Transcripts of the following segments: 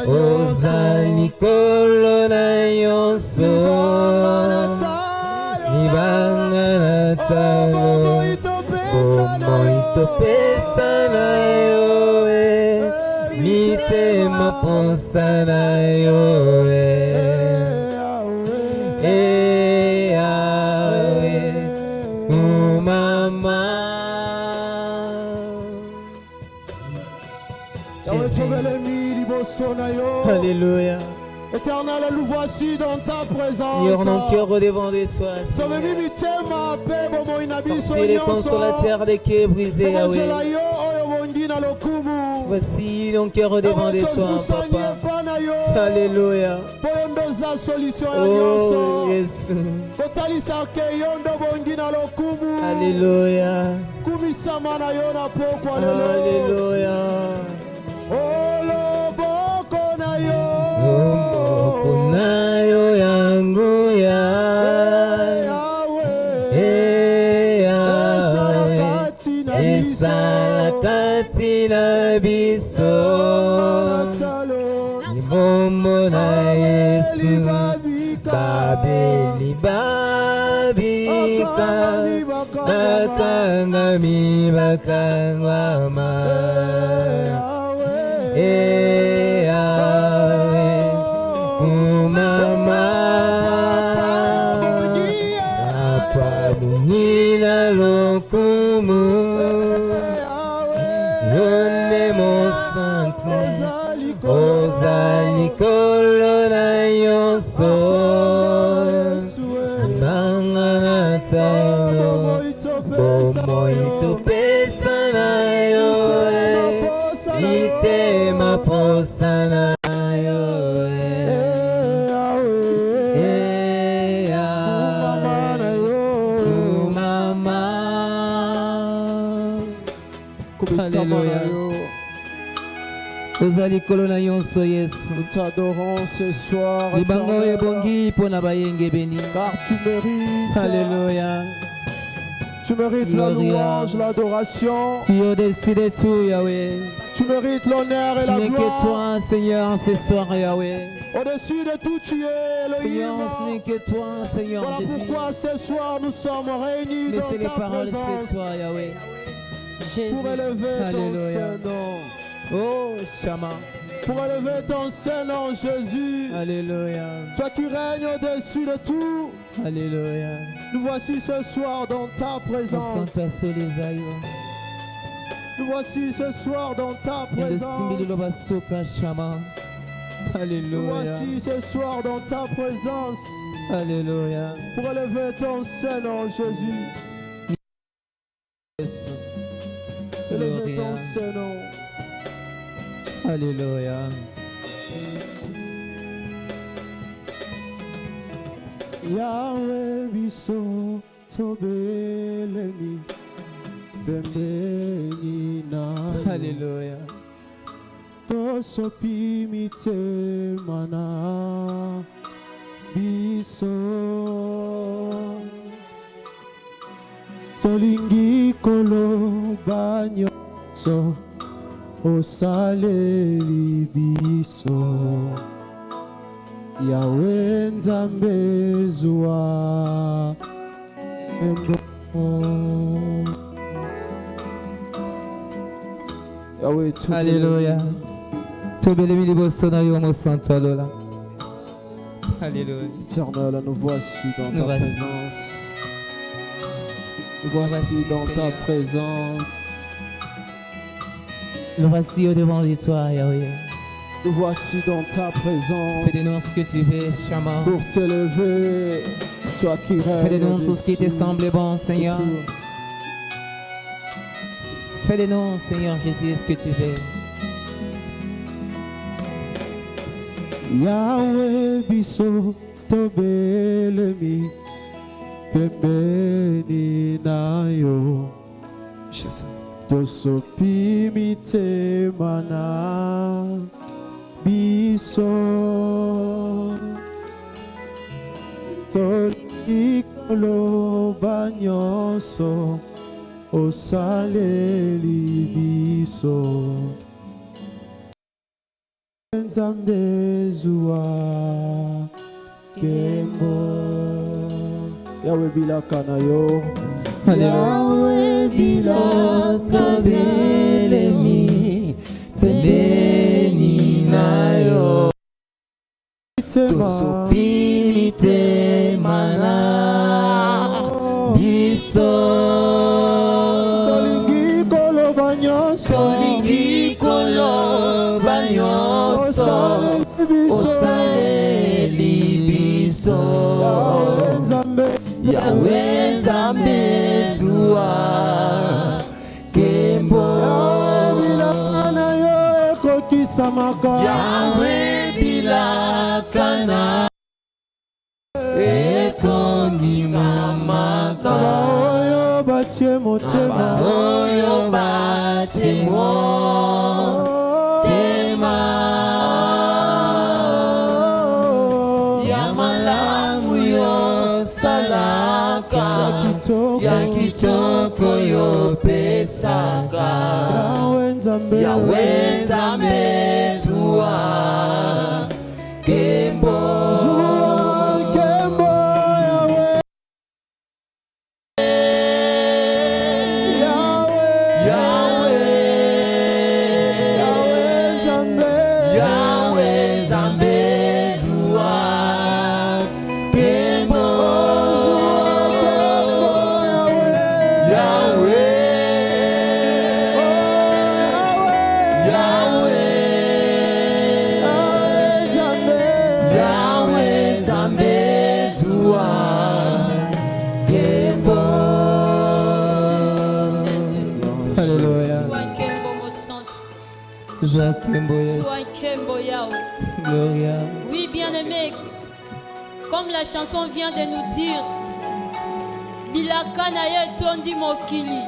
ozali kolo na nyonso libanga na talo bomoi topesa na yo mitema posa na yo Alléluia. Éternel, nous voici dans ta présence. Nous nos cœurs devant de toi. Tu es le consolateur des cœurs brisés, Yahweh. Voici nos cœurs devant de toi, Papa. Alléluia. Oh, Jésus. Alléluia. Alléluia. Nayo yangu ya esala kati na biso libombo na Yesu babeli babika bakangami bakangama ozali kolo na nyonso libanga na talo bomoi topesa na yo mitema posa na yo Alléluia. Ozali kolo na nyonso Yesu. Nous t'adorons ce soir. Libanga ebongi pona bayenge beni. Car tu mérites. Alléluia. Tu mérites la louange, l'adoration. Tu es au-dessus de tout, Yahweh. Tu mérites l'honneur et la gloire. Ce n'est que toi, Seigneur, ce soir, Yahweh. Au-dessus de tout, tu es Seigneur, Elohim. ce n'est que toi, Seigneur. Voilà pourquoi ce soir nous sommes réunis dans les ta paroles, présence. c'est toi, Yahweh. Pour élever ton Alléluia. Saint-Nom. Oh, Shama. Pour élever ton Saint-Nom, Jésus. Alléluia. Toi qui règnes au-dessus de tout. Alléluia. Nous voici ce soir dans ta présence. Nous voici ce soir dans ta présence. Alléluia. Nous voici ce soir dans ta présence. Alléluia. Pour élever ton Saint-Nom, Jésus. Élever ton Saint-Nom. Alléluia. Yahweh biso tobelemi pembeni na Alléluia. tosopi mitema na biso tolingi koloba nyonso osaleli biso Yahweh Nzambe zwa embo Yahweh tu Alléluia. Tobelemi liboso na yo mo santo alola. Alléluia. Éternel, nous voici dans ta présence. Nous voici dans ta présence. Nous voici au devant de toi, Yahweh. Nous voici dans ta présence. Fais de nous ce que tu veux, Shama. Pour t'élever, toi qui règnes. Fais de nous tout ce qui te semble bon, Seigneur. Fais de nous, Seigneur Jésus, ce que tu veux. Yahweh biso tobelemi pembeni na yo tosopi mitema na biso tolingi koloba nyonso osaleli biso Nzambe zuwa kembo Yahweh bilaka na yo Yahweh bilaka belemi pembeni na yo tosopi mitema na biso Solingi koloba nyonso osaleli biso Yahweh Nzambe zuwa kembo bilaka na yo ekokisamaka Yahweh bilaka na ekondimamaka oyo batie motema oyo batie motema ya malamu yo salaka ya kitoko yo pesaka Yahweh Nzambe zuwa kembo Oui, bien-aimé, comme la chanson vient de nous dire, Bilaka na ye tondi mokili.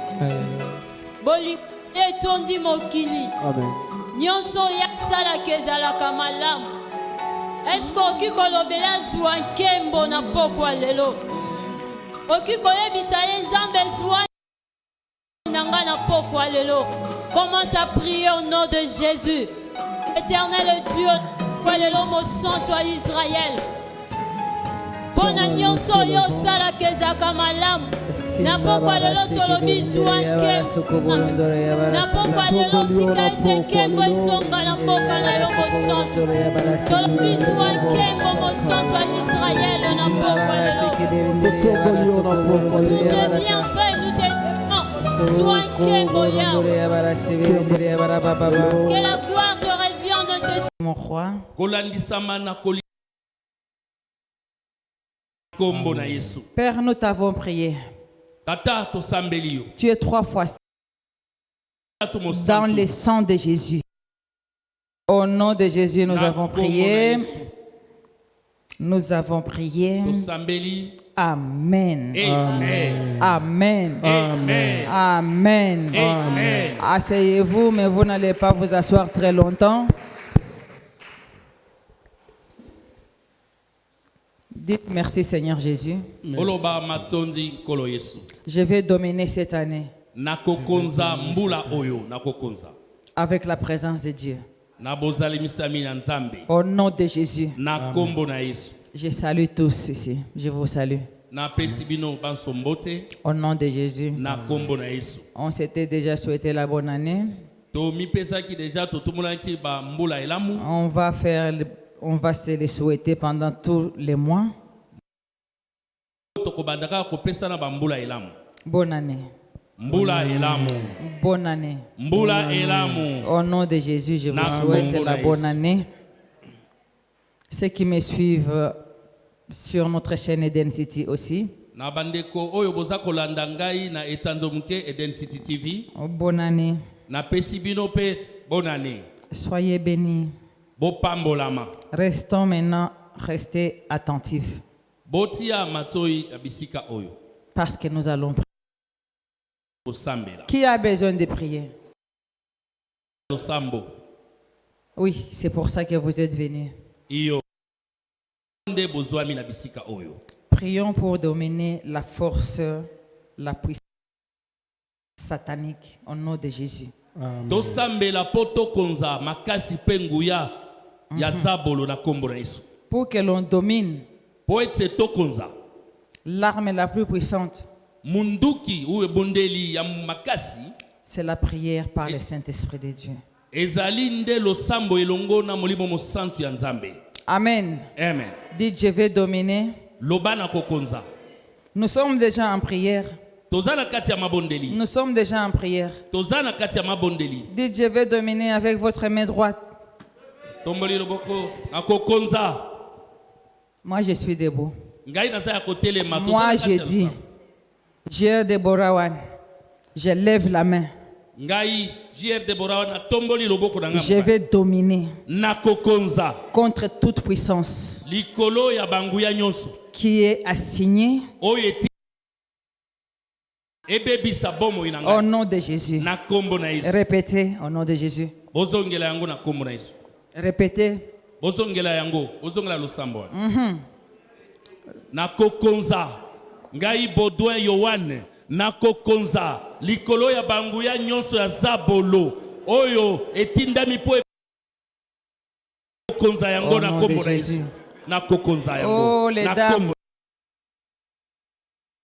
Boli ye tondi mokili. Amen. Nyonso ya sala kezalaka malamu. Est-ce que kolobela zwa nkembo na pokwa lelo? Okikoyebisa ye Nzambe zwa nanga na pokwa lelo. Commence à prier au nom de Jésus. Éternel Dieu, lelo mo santo à Israël. Bona nyonso yo sala kezaka malamu. Na pokwa lelo tolobi zwa nkembo. Na pokwa lelo tika ete nkembo esonga na mboka na yo mo santo. Tolobi zwa nkembo mo santo à Israël na pokwa lelo. Nous te bien fait, nous te zwa nkembo yao. Que la gloire te revienne de ce mon roi. Père, nous t'avons prié. Tu es 3 fois dans le sang de Jésus. Au nom de Jésus, nous avons prié. Nous avons prié. Amen. Amen. Amen. Amen. Amen. Amen. Asseyez-vous, mais vous n'allez pas vous asseoir très longtemps. Dites merci Seigneur Jésus. Je vais dominer cette année avec la présence de Dieu. Au nom de Jésus, je salue tous ici. Je vous salue. Au nom de Jésus, on s'était déjà souhaité la bonne année. On va se les souhaiter pendant tous les mois. Bonne année. Bonne année. Au nom de Jésus, je vous souhaite la bonne année. Ceux qui me suivent sur notre chaîne Eden City aussi. Bonne année. Soyez bénis. Restons maintenant, restez attentifs. Parce que nous allons prier. Qui a besoin de prier? Oui, c'est pour ça que vous êtes venus. Prions pour dominer la force, la puissance satanique au nom de Jésus. ya zabolo na kombo na Yesu. Pour que l'on domine Po ete tokonza l'arme la plus puissante, munduki ou bondeli ya makasi c'est la prière par le Saint-Esprit de Dieu. ezali nde losambo elongo na molimo mosantu ya Nzambe. Amen. Amen. Dites, je vais dominer. Lobana kokonza. Nous sommes déjà en prière. Tozana kati ya mabondeli. Nous sommes déjà en prière. Tozana kati ya mabondeli. Dites, je vais dominer avec votre main droite. Tomboli loboko na kokonza. Moi, je suis debout. Ngai naza ya kotelema. Moi, je dis, J.R. Deborawan, je lève la main. Ngai J.R. Deborawan na tomboli loboko na ngamba. Je vais dominer Na kokonza. contre toute puissance Likolo ya banguya nyonso. qui est assignée Oyeti. Ebebisa bomo au inanga. nom de Jésus. Na kombo na Yesu. Répétez au nom de Jésus. Bozongela yango na kombo na Yesu. Répétez. Bozongela yango, bozongela losambo. Na kokonza ngai Baudouin Yohane na kokonza likolo ya banguya nyonso ya zabolo oyo etindami po kokonza yango na kombo na Yesu. Na kokonza yango. Oh les na dames.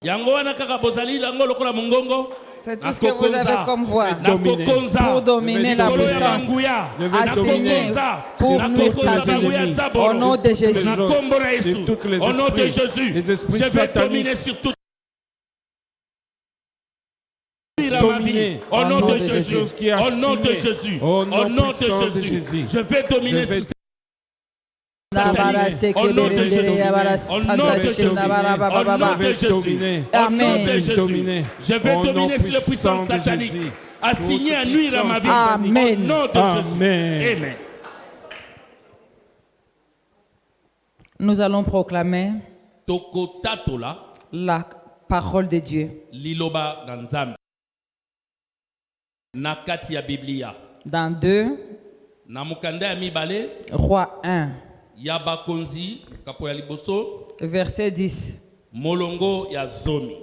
Yango wana kaka bozali yango lokola mongongo. C'est tout ce que vous avez comme voix. Pour dominer la puissance assignée pour nuire ta vie. Au nom de Jésus. Au nom de Jésus. Je vais dominer sur toute ma vie. Au nom de Jésus. Au nom de Jésus. Au nom de Jésus. Je vais dominer sur au nom de Jésus. Au nom de Jésus. Au nom de Jésus. Amen. Je vais dominer sur les puissances sataniques. Assigné à nuire à ma vie. Amen. Au nom de Jésus. Amen. Nous allons proclamer Tokotatola. la parole de Dieu. Liloba dans Nzambe. Nakati ya Biblia. Dans 2 Namukanda ya mibale. Roi 1. Yabakonzi kapo ya liboso. Verset 10. Molongo ya zomi.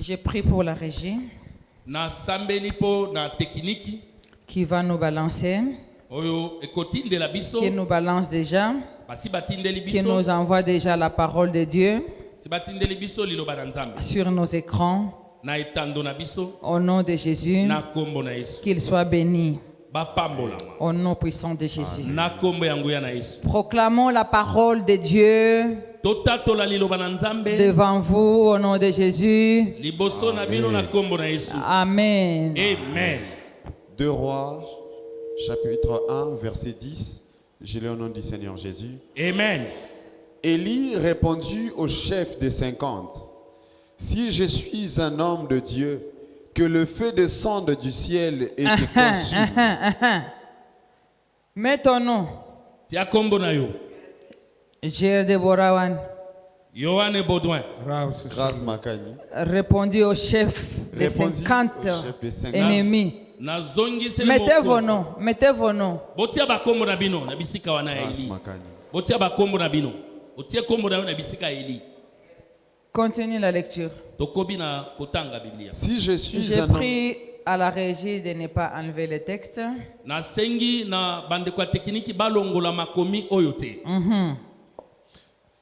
Je prie pour la régie Na sambeli po na tekniki. qui va nous balancer, Oyo ekotinde la biso. qui nous balance déjà, Basi batindeli qui biso. nous envoie déjà la parole de Dieu Si batindeli biso liloba na Nzambe. sur nos écrans. Na etando na biso. Au nom de Jésus, Na kombo na Yesu. qu'il soit béni. Bapambola. Au nom puissant de Jésus. Na kombo ya nguya na Yesu. Proclamons la parole de Dieu Totatola liloba na Nzambe. devant vous, au nom de Jésus. Liboso na bino na kombo na Yesu. Amen. Amen. 2 Rois, chapitre 1, verset 10. Je lis au nom du Seigneur Jésus. Amen. Élie répondit au chef des 50. Si je suis un homme de Dieu, que le feu descende du ciel et te consume. Mets ton nom. Tia kombo na yo. J.R. Deborawan Yohane Baudouin. Grâce Makani. répondit au chef des Répondit 50 au chef des 50. ennemis. Nazongisi Mettez vos noms. Mettez vos noms. Botia ba kombo na bino na bisika wana ya Grâce Eli. Makani. Botia ba kombo na bino. Otie kombo na yo na bisika ya Eli. Continue la lecture. Tokobi na kotanga Biblia. Si je suis J'ai un homme, pris à la régie de ne pas enlever le texte. Na sengi na bandeko ya tekniki balongola makomi oyo te.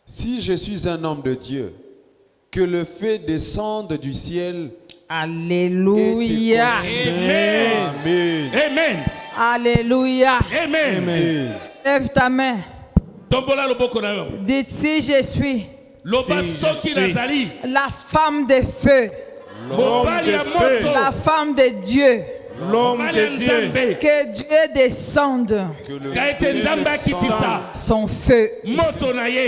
si je suis un homme de Dieu, que le feu descende du ciel. Alléluia. Amen. Amen. Amen. Alléluia. Amen. Amen. Lève ta main. Tombola loboko na yo. Dites si je suis Loba soki nazali. la femme de feu, Mobali ya moto. la femme de Dieu. L'homme de Dieu. Que Dieu descende Que le Kaete Nzambe akitisa. son feu. Moto na ye.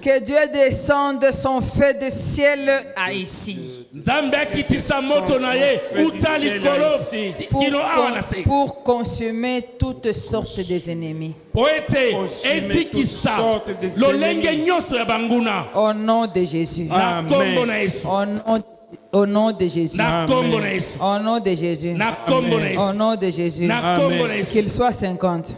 Que Dieu descende son feu du ciel à ici. Nzambe akitisa moto na ye. Uta likolo. Kino awa na se. Pour consumer toutes sortes des ennemis. Po ete ezikisa lolenge nyonso ya banguna. Au nom de Jésus. Na kombo na Yesu. Au nom de Jésus. Na kombo na Yesu. Au nom de Jésus. Na kombo na Au Yesu. nom de Jésus. Na kombo na Yesu. Qu'il soit 50.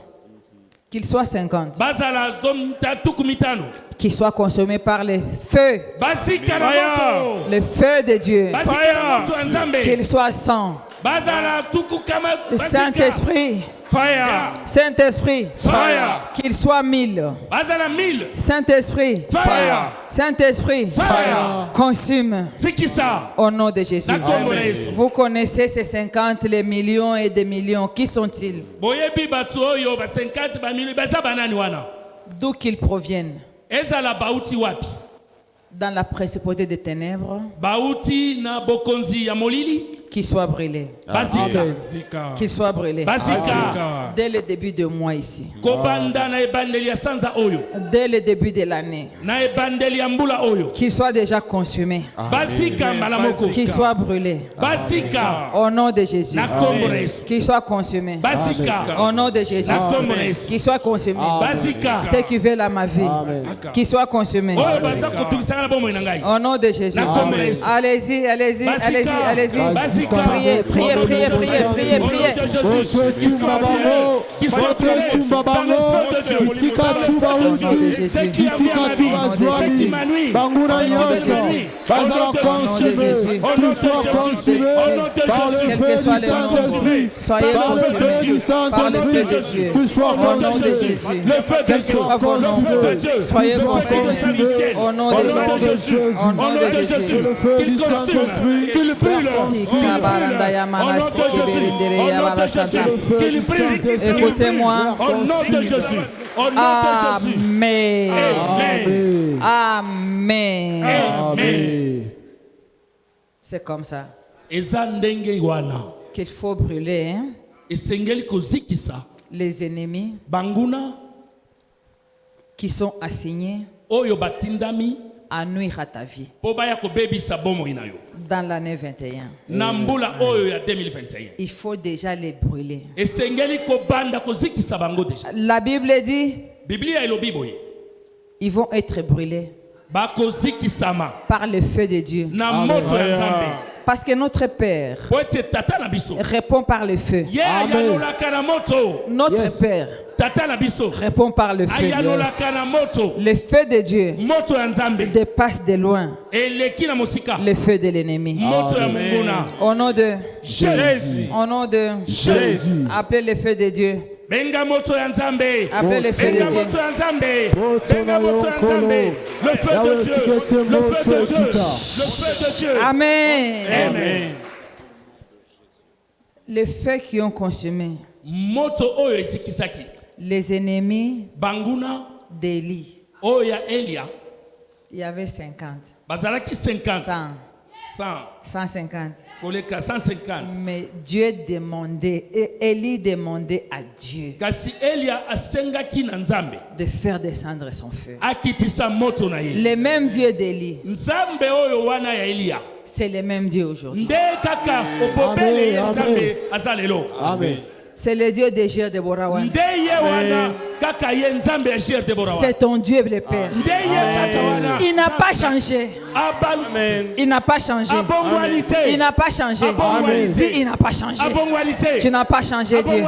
Qu'il soit 50. Bazala zomta tukumitano. Qu'il soit consumé par le feu. Basika na moto. Le feu de Dieu. Basika na moto ya Nzambe. Qu'il soit 100. Bazala tuku kama basika. Saint-Esprit. Fire. Saint-Esprit, Fire. qu'il soit 1000. Bazala 1000. Saint-Esprit, Fire. Saint-Esprit, Fire. consume Zikisa. au nom de Jésus. Na kombo na Yesu. Vous connaissez ces 50, les millions et des millions. Qui sont-ils? Boyebi batu oyo ba 50 ba millions baza banani wana. D'où qu'ils proviennent? Ezala bauti wapi? Dans la principauté des ténèbres, Bauti na bokonzi ya molili. qu'ils soient brûlés. Bazika. Qu'ils soient brûlés. Bazika. Dès le début de mois ici. Kobanda na ebandeli ya sanza oyo. Dès le début de l'année. Na ebandeli ya mbula oyo. Qu'ils soient déjà consumés. Bazika malamoko. Qu'ils soient brûlés. Bazika. Au nom de Jésus. Na kombo na Yesu. Qu'ils soient consumés. Bazika. Au nom de Jésus. Na kombo na Yesu. Qu'ils soient consumés. Bazika. Ceux qui veulent à ma vie. Qu'ils soient consumés. Oyo baza kotukisanga na bomo na ngai. Au nom de Jésus. Na kombo na Yesu. Allez-y, allez-y, Bazika. allez-y, allez-y. Bazika. Priez, priez, priez, priez, priez, priez. Qui soit brûlés par le feu de Dieu. Isika tuba Au nom de uti. Jésus. Ceux qui avaient Isika ma vie. tuba Ceux qui zwani. m'ennuient. Bangura nyonso. Bazala consumé. Au nom de Qu'ils soient Jésus. consumés Au nom de par le Jésus. Quel que feu soit du le nom. Saint-Esprit. Soyez Par le consumés. feu du Par le feu de Saint-Esprit. Dieu. Qu'ils soient Au nom de consumés. Jésus. Le feu de Dieu. Soit vos noms. Le feu de Dieu. Soyez Le feu de consumés. Saint-Michel. Au nom Au de nom de Jésus. Jésus. Au nom de Jésus. Le feu Qu'il du consume. Saint-Esprit. Qu'il brûle. Qu'il brûle. Écoutez-moi. Au nom de Jésus. Au nom de Jésus. Amen. Amen. Amen. Amen. C'est comme ça Eza ndenge wana. qu'il faut brûler hein, Esengeli kozikisa. les ennemis Banguna. qui sont assignés Oyo batindami. à nuire à ta vie Po baya kobebisa bomo inayo. dans l'année 21. Nambula oyo ya 2021. Il faut déjà les brûler. Esengeli kobanda kozikisa bango deja. La Bible dit, Biblia elobi boye. ils vont être brûlés Bakozikisama. par le feu de Dieu. Na moto ya Nzambe. Parce que notre Père Po ete tata na biso. répond par le feu. Ye ayalolaka na moto. Notre Yes. Père Tata na biso. répond par le feu. Ayalolaka na moto. Le feu de Dieu Moto ya Nzambe. dépasse de loin Eleki na mosika. le feu de l'ennemi. Moto ya munguna. Au nom de Jésus. Au nom de Jésus. appelez le feu de Dieu. Benga moto ya Nzambe. Appelez le feu de Benga Dieu. moto ya Nzambe. Moto Benga na moto ya Nzambe. Le feu de Yahweh Dieu. tikete Le moto feu de Dieu. kita. Le feu de Dieu. Amen. Amen. Les feux qui ont consumé Moto oyo esikisaki. les ennemis Banguna d'Élie. oyo ya Elia. Il y avait 50, Bazalaki 50. 100, 100. 150. Koleka 150. Mais Dieu demandait, et Élie demandait à Dieu Kasi Elia asengaki na Nzambe. de faire descendre son feu. Akitisa moto na ye. Le même Dieu d'Élie, Nzambe oyo wana ya Elia. c'est le même Dieu aujourd'hui. Nde kaka opopele ye Amen, Nzambe azalelo. Amen. C'est le Dieu de Gère de Borawan. Nde ye wana kaka ye Nzambe ya Gère de Borawa. C'est ton Dieu le Père. Nde ye kaka wana. Il n'a pas changé. Il n'a pas changé. Abongwalité. Il n'a pas changé. Amen. Dis, il n'a pas changé. Abongwalité. Tu n'as pas changé, Dieu.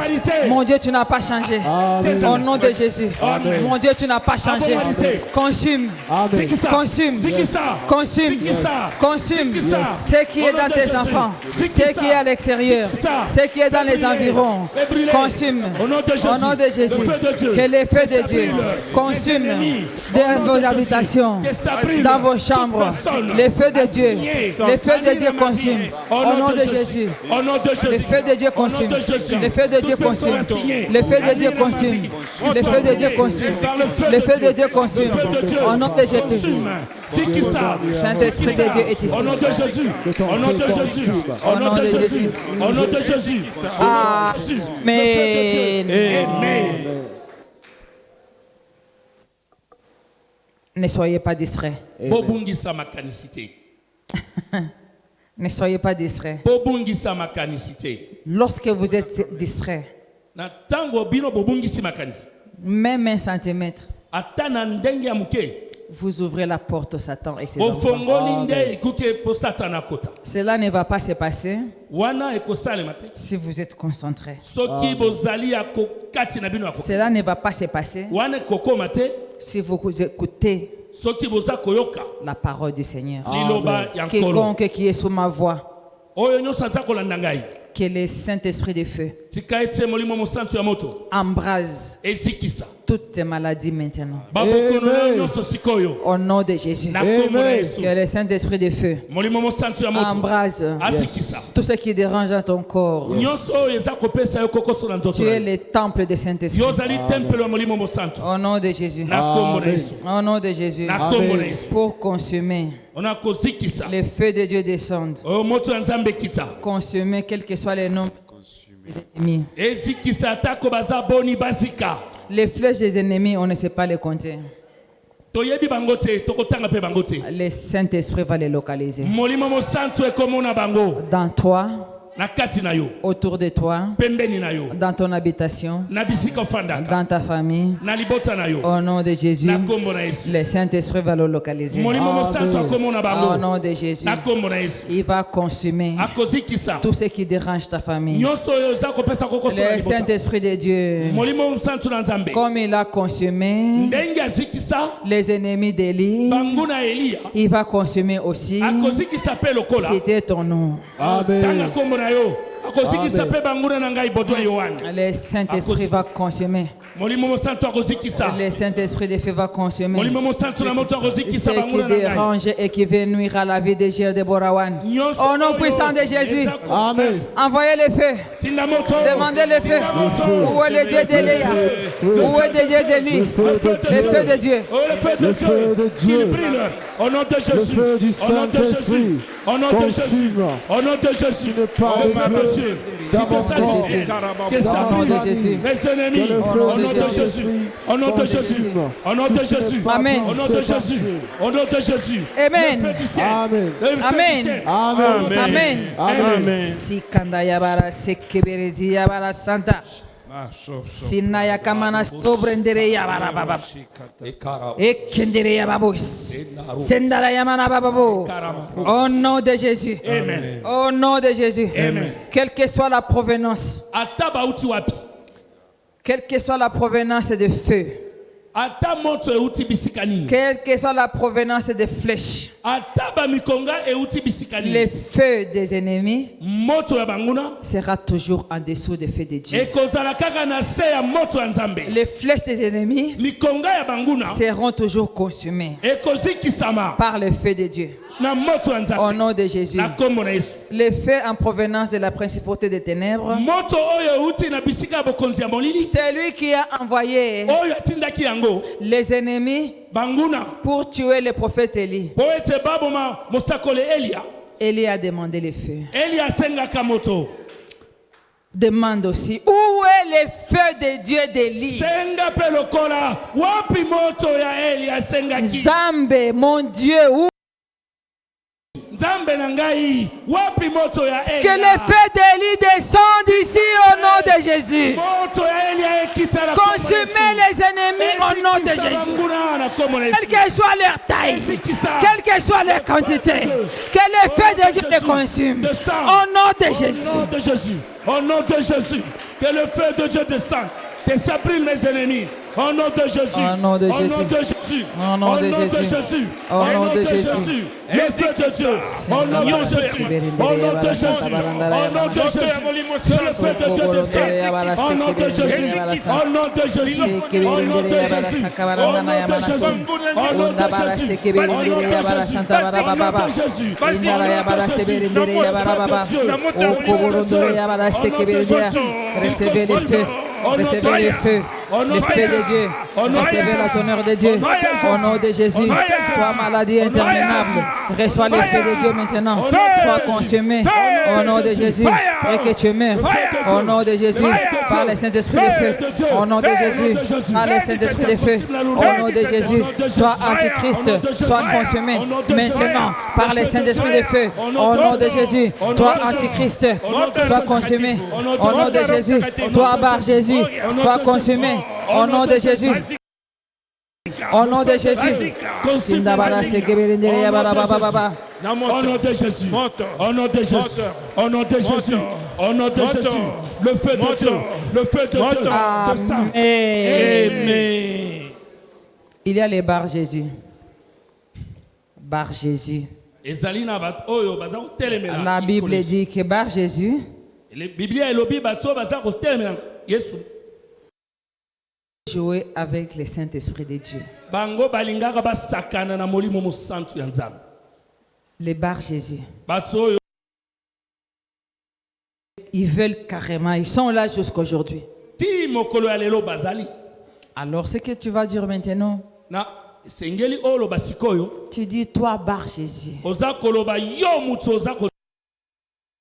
Mon Dieu, tu n'as pas changé. Amen. Au nom de Jésus. Amen. Mon Dieu, tu n'as pas changé. Amen. Consume. Amen. Consume. Zikisa. Consume. Zikisa. Consume. Yes. Ce qui est dans tes enfants. Ce qui est à l'extérieur. Ce qui est dans les environs. Consume. Au nom de Jésus. Au nom de Jésus. Le feu de Dieu. Que le feu de Dieu consume dans vos habitations, dans vos chambres. Le feu de Dieu. Le feu de Dieu consume. Au nom de Jésus. Au nom de Jésus. Le feu de Dieu consume. Le feu de Dieu consume. Le feu de Dieu consume. Le feu de Dieu consume. Le feu de Dieu consume. Au nom de Jésus. Saint-Esprit de Dieu est ici. Au nom de Jésus. Au nom de Jésus. Au nom de Jésus. Au nom de Jésus. Amen. Amen. Ne soyez pas distraits. Bobungisa makanisite. Ne soyez pas distraits. Bobungisa makanisite. Lorsque vous êtes distraits, Na tango bino bobungisi makanisi. même 1 centimètre, Ata na ndenge ya muke. vous ouvrez la porte au Satan et ses enfants. Bofongoli nde ikuke po satana kota. Cela ne va pas se passer Wana ekosalema te. si vous êtes concentrés. Soki bozali ya kokati na bino ya ko. Cela ne va pas se passer Wana kokoma te. si vous écoutez Soki boza koyoka. la parole du Seigneur. Liloba ya nkolo. Quiconque qui est sous ma voix, Oyo nyoso aza kolanda ngai. que le Saint-Esprit de feu tika ete molimo mosantu ya moto embrase ezikisa toutes tes maladies maintenant. babokono na nyonso sikoyo Au nom de Jésus. na kombo na Yesu Que le Saint-Esprit de feu molimo mosantu ya moto embrase asikisa tout ce qui dérange dans ton corps. nyonso oyo eza kopesa yo kokoso na nzoto Tu na es yo. le temple de Saint-Esprit. yo ozali temple ya molimo mosantu Au nom de Jésus. na kombo na Amen. Yesu Au nom de Jésus. na kombo na Yesu Pour consommer. ona kozikisa Le feu de Dieu descende. oyo moto ya nzambe ekita Consommer quel que soit le nombre des ennemis. ezikisa atako baza boni bazika Les flèches des ennemis, on ne sait pas les compter. toyebi bango te tokotanga mpe bango te Le Saint-Esprit va les localiser. molimo mosantu ekomona bango Dans toi, na kati na yo autour de toi, pembeni na yo dans ton habitation, na bisika ofandaka dans ta famille. na libota na yo Au nom de Jésus, na kombo na Yesu le Saint-Esprit va le localiser. molimo mosantu akomona Au bango nom de Jésus, na kombo na Yesu il va consumer akozikisa tout ce qui dérange ta famille. nyonso oyo eza kopesa kokoso na Le libota Saint-Esprit de Dieu, molimo mosantu na nzambe comme il a consumé ndenge azikisa les ennemis d'Élie, bango na Eliya il va consommer aussi akozikisa mpe lokola c'était ton nom. Amen. tanga kombo na yo akozikisa mpe banguna na ngai boto ya yohane Le Saint-Esprit va consommer. molimo mosantu akozikisa Le Saint-Esprit de feu va consommer molimo mosantu na moto ce akozikisa qui banguna na ngai dérange et qui veut nuire à la vie de Gilles de Borawan. nyonso Au nom oyo puissant de Jésus, eza ko- Amen. envoyez le feu. tinda moto Demandez le feu. Où est le Dieu d'Élia? Où est le Dieu d'Élie? Le feu de Dieu. Oh, le feu de Le feu de Dieu, qu'il Dieu. brille au nom de Jésus, feu du au nom de Jésus, Saint-Esprit. au nom de Jésus, Consume. au nom de Jésus, ne parles le feu de plus Dieu, dans qui mon descend du corps. ciel, qui Au nom de s'appuie Jésus. mes ennemis, Que le feu au du nom de Jésus, Saint-Esprit au nom de Jésus, au nom de Tout ce qui Jésus, n'est pas Amen. au nom de Jésus, au nom de Jésus, Amen. le feu du ciel, Amen. le feu du Amen. ciel, Amen. Amen. Amen. Sikanda yabara sekeberezi yabara santa. Sinaya kamana sobrendere yabara baba. Ekendere yababos. Sendala yamana bababo. Au nom de Jésus. Amen. Au nom de Jésus. Amen. Quelle que soit la provenance, ata bauti wapi, quelle que soit la provenance de feu, ata moto euti bisika nini, quelle que soit la provenance des flèches, ata bamikonga euti bisika le nini, feu des ennemis moto ya banguna sera toujours en dessous des feux de Dieu. ekozala kaka na se ya moto ya nzambe, Les flèches des ennemis mikonga ya banguna seront toujours consumées ekozikisama par le feu de Dieu. na moto ya Au nzambe nom de Jésus. na kombo na Yesu. Les feux en provenance de la principauté des ténèbres, moto oyo euti na bisika ya bokonzi ya molili c'est lui qui a envoyé oyo atindaki yango les ennemis banguna pour tuer le prophète Élie. po ete baboma mosakoli Eliya. Élie a demandé le feu. Eliya asengaka moto, Demande aussi, où est le feu de Dieu d'Élie? senga mpe lokola wapi moto ya Eliya asengaki, Zambe, mon Dieu, où nzambe na ngai wapi moto ya que le Eliya, feu d'Élie descende ici au nom de Jésus. moto ya Eliya ekita na kombo na Yesu. Consumez les ennemis au nom de Ezikisa Jésus. banguna na kombo na Yesu. Quelle que soit leur taille, Ezikisa. quelle que soit leur quantité, que le feu de Dieu les consume. Au nom de Au Jésus. nom de Jésus, au nom de Jésus, que le feu de Dieu descende, que ça brûle mes ennemis. Au nom de Jésus, Au nom de au nom Jésus. de Jésus, Au nom de Jésus. Jésus, Au nom de Jésus. le feu de Dieu, au nom de Jésus, au nom de Jésus, au nom de Jésus, que le feu de Dieu descende, au nom de Jésus, au nom de Jésus, au nom de Jésus, au nom de Jésus, au nom de Jésus, au nom de Jésus, au nom de Jésus, Recevez le feu. Recevez le feu. Le feu de Dieu. Recevez la teneur de Dieu. Au nom de Jésus. Toi, maladie interminable. Reçois le feu de Dieu maintenant. Sois consumé. Au nom de Jésus. Et que tu meurs. Au nom de Jésus. Par le Saint-Esprit de feu. Au nom de Jésus. Par le Saint-Esprit de feu. Au nom de Jésus. Toi, Antichrist. Sois consumé. Maintenant. Par le Saint-Esprit de feu. Au nom de Jésus. Toi, Antichrist. Sois consumé. Au nom de Jésus. Toi, Bar Jésus. Toi, consumé. Au nom de Jésus. Au nom de Jésus. Sindabara sekeberendere yabara baba baba. Au nom de Jésus, au nom de Jésus, au nom de Jésus, au nom de Jésus, le feu de Dieu, le feu de Dieu, de sang. Amen. Il y a les bars Jésus. Bar Jésus. Ezali na bato oyo baza kotelemela La Bible dit que bar Jésus La Bible elobi bato baza kotelemela Yesu. Jouer avec le Saint-Esprit de Dieu. Bango balingaka basakana na molimo mosantu ya Nzambe. Les Bar Jésus. Bato oyo Ils veulent carrément, ils sont là jusqu'aujourd'hui. ti mokolo ya lelo bazali. Alors ce que tu vas dire maintenant, Na sengeli olo basikoyo. tu dis toi Bar Jésus. Oza koloba yo mutu oza ko.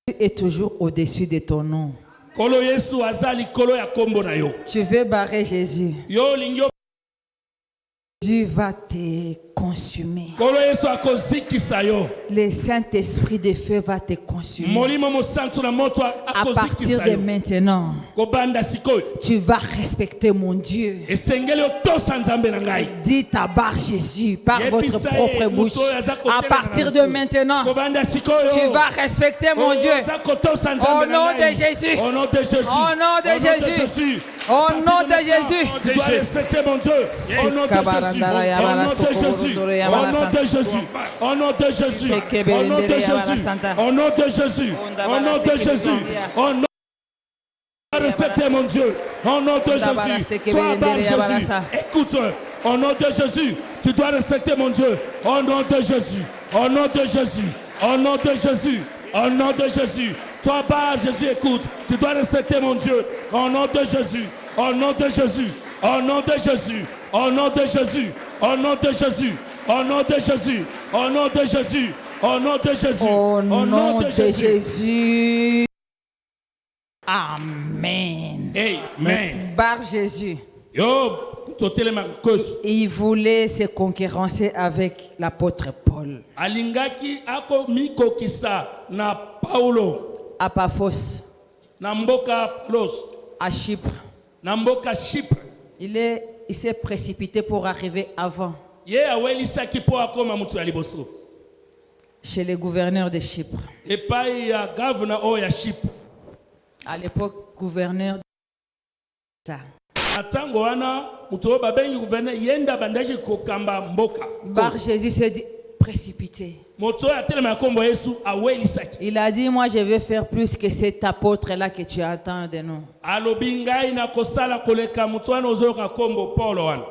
Tu es toujours au-dessus de ton nom. Kolo Yesu azali kolo ya kombo na yo. Tu veux barrer Jésus. Yo lingi yo. Dieu va te consumer. Kolo Yesu akozikisa yo. Le Saint-Esprit de feu va te consumer. Molimo mosantu na moto À partir akozikisa de yo. maintenant, Kobanda sikoyo. tu vas respecter mon Dieu. Esengeli otosa Nzambe na ngai. Dites à Bar Jésus par votre propre bouche. À partir de maintenant, Kobanda sikoyo. tu vas respecter mon Dieu. Au nom de Jésus. Au nom de Jésus. Au nom de Jésus. Au nom de Jésus. Tu dois respecter mon Dieu. Au nom de Jésus. Au nom de Jésus. Au nom de Jésus. Au nom de Jésus. Au nom de Jésus. Au nom de Jésus. Au nom de respecter mon Dieu. Au nom de Jésus. Toi, Bar Jésus. Écoute. Au nom de Jésus. Tu dois respecter mon Dieu. Au nom de Jésus. Au nom de Jésus. Au nom de Jésus. Au nom de Jésus. Toi, Bar Jésus, écoute. Tu dois respecter mon Dieu. Au nom de Jésus. Au nom de Jésus. Au nom de Jésus. Au nom de Jésus. Au nom de Jésus. Au nom de Jésus. Au nom de Jésus. Au nom de Jésus. Au nom de Jésus. Jésus. Amen. Amen. Bar Jésus. Yo, totelema kosu. Il voulait se concurrencer avec l'apôtre Paul. Alingaki ako mikokisa na Paulo. À Paphos, Na mboka Los. à Chypre. Na mboka Chypre. Il s'est précipité pour arriver avant, Ye awelisaki po akoma mutu ya liboso. chez le gouverneur de Chypre. Epai ya governor o ya Chypre. À l'époque, gouverneur de ça. Na tango wana mutu oyo babengi gouverneur yenda bandaki kokamba mboka. Bar Jésus s'est dit, précipité. Moto oyo atelema ya kombo Yesu awelisaki. Il a dit, moi je vais faire plus que cet apôtre-là que tu attends de nous. Alobi ngai na kosala koleka mutu wana ozoyoka kombo Paulo wana.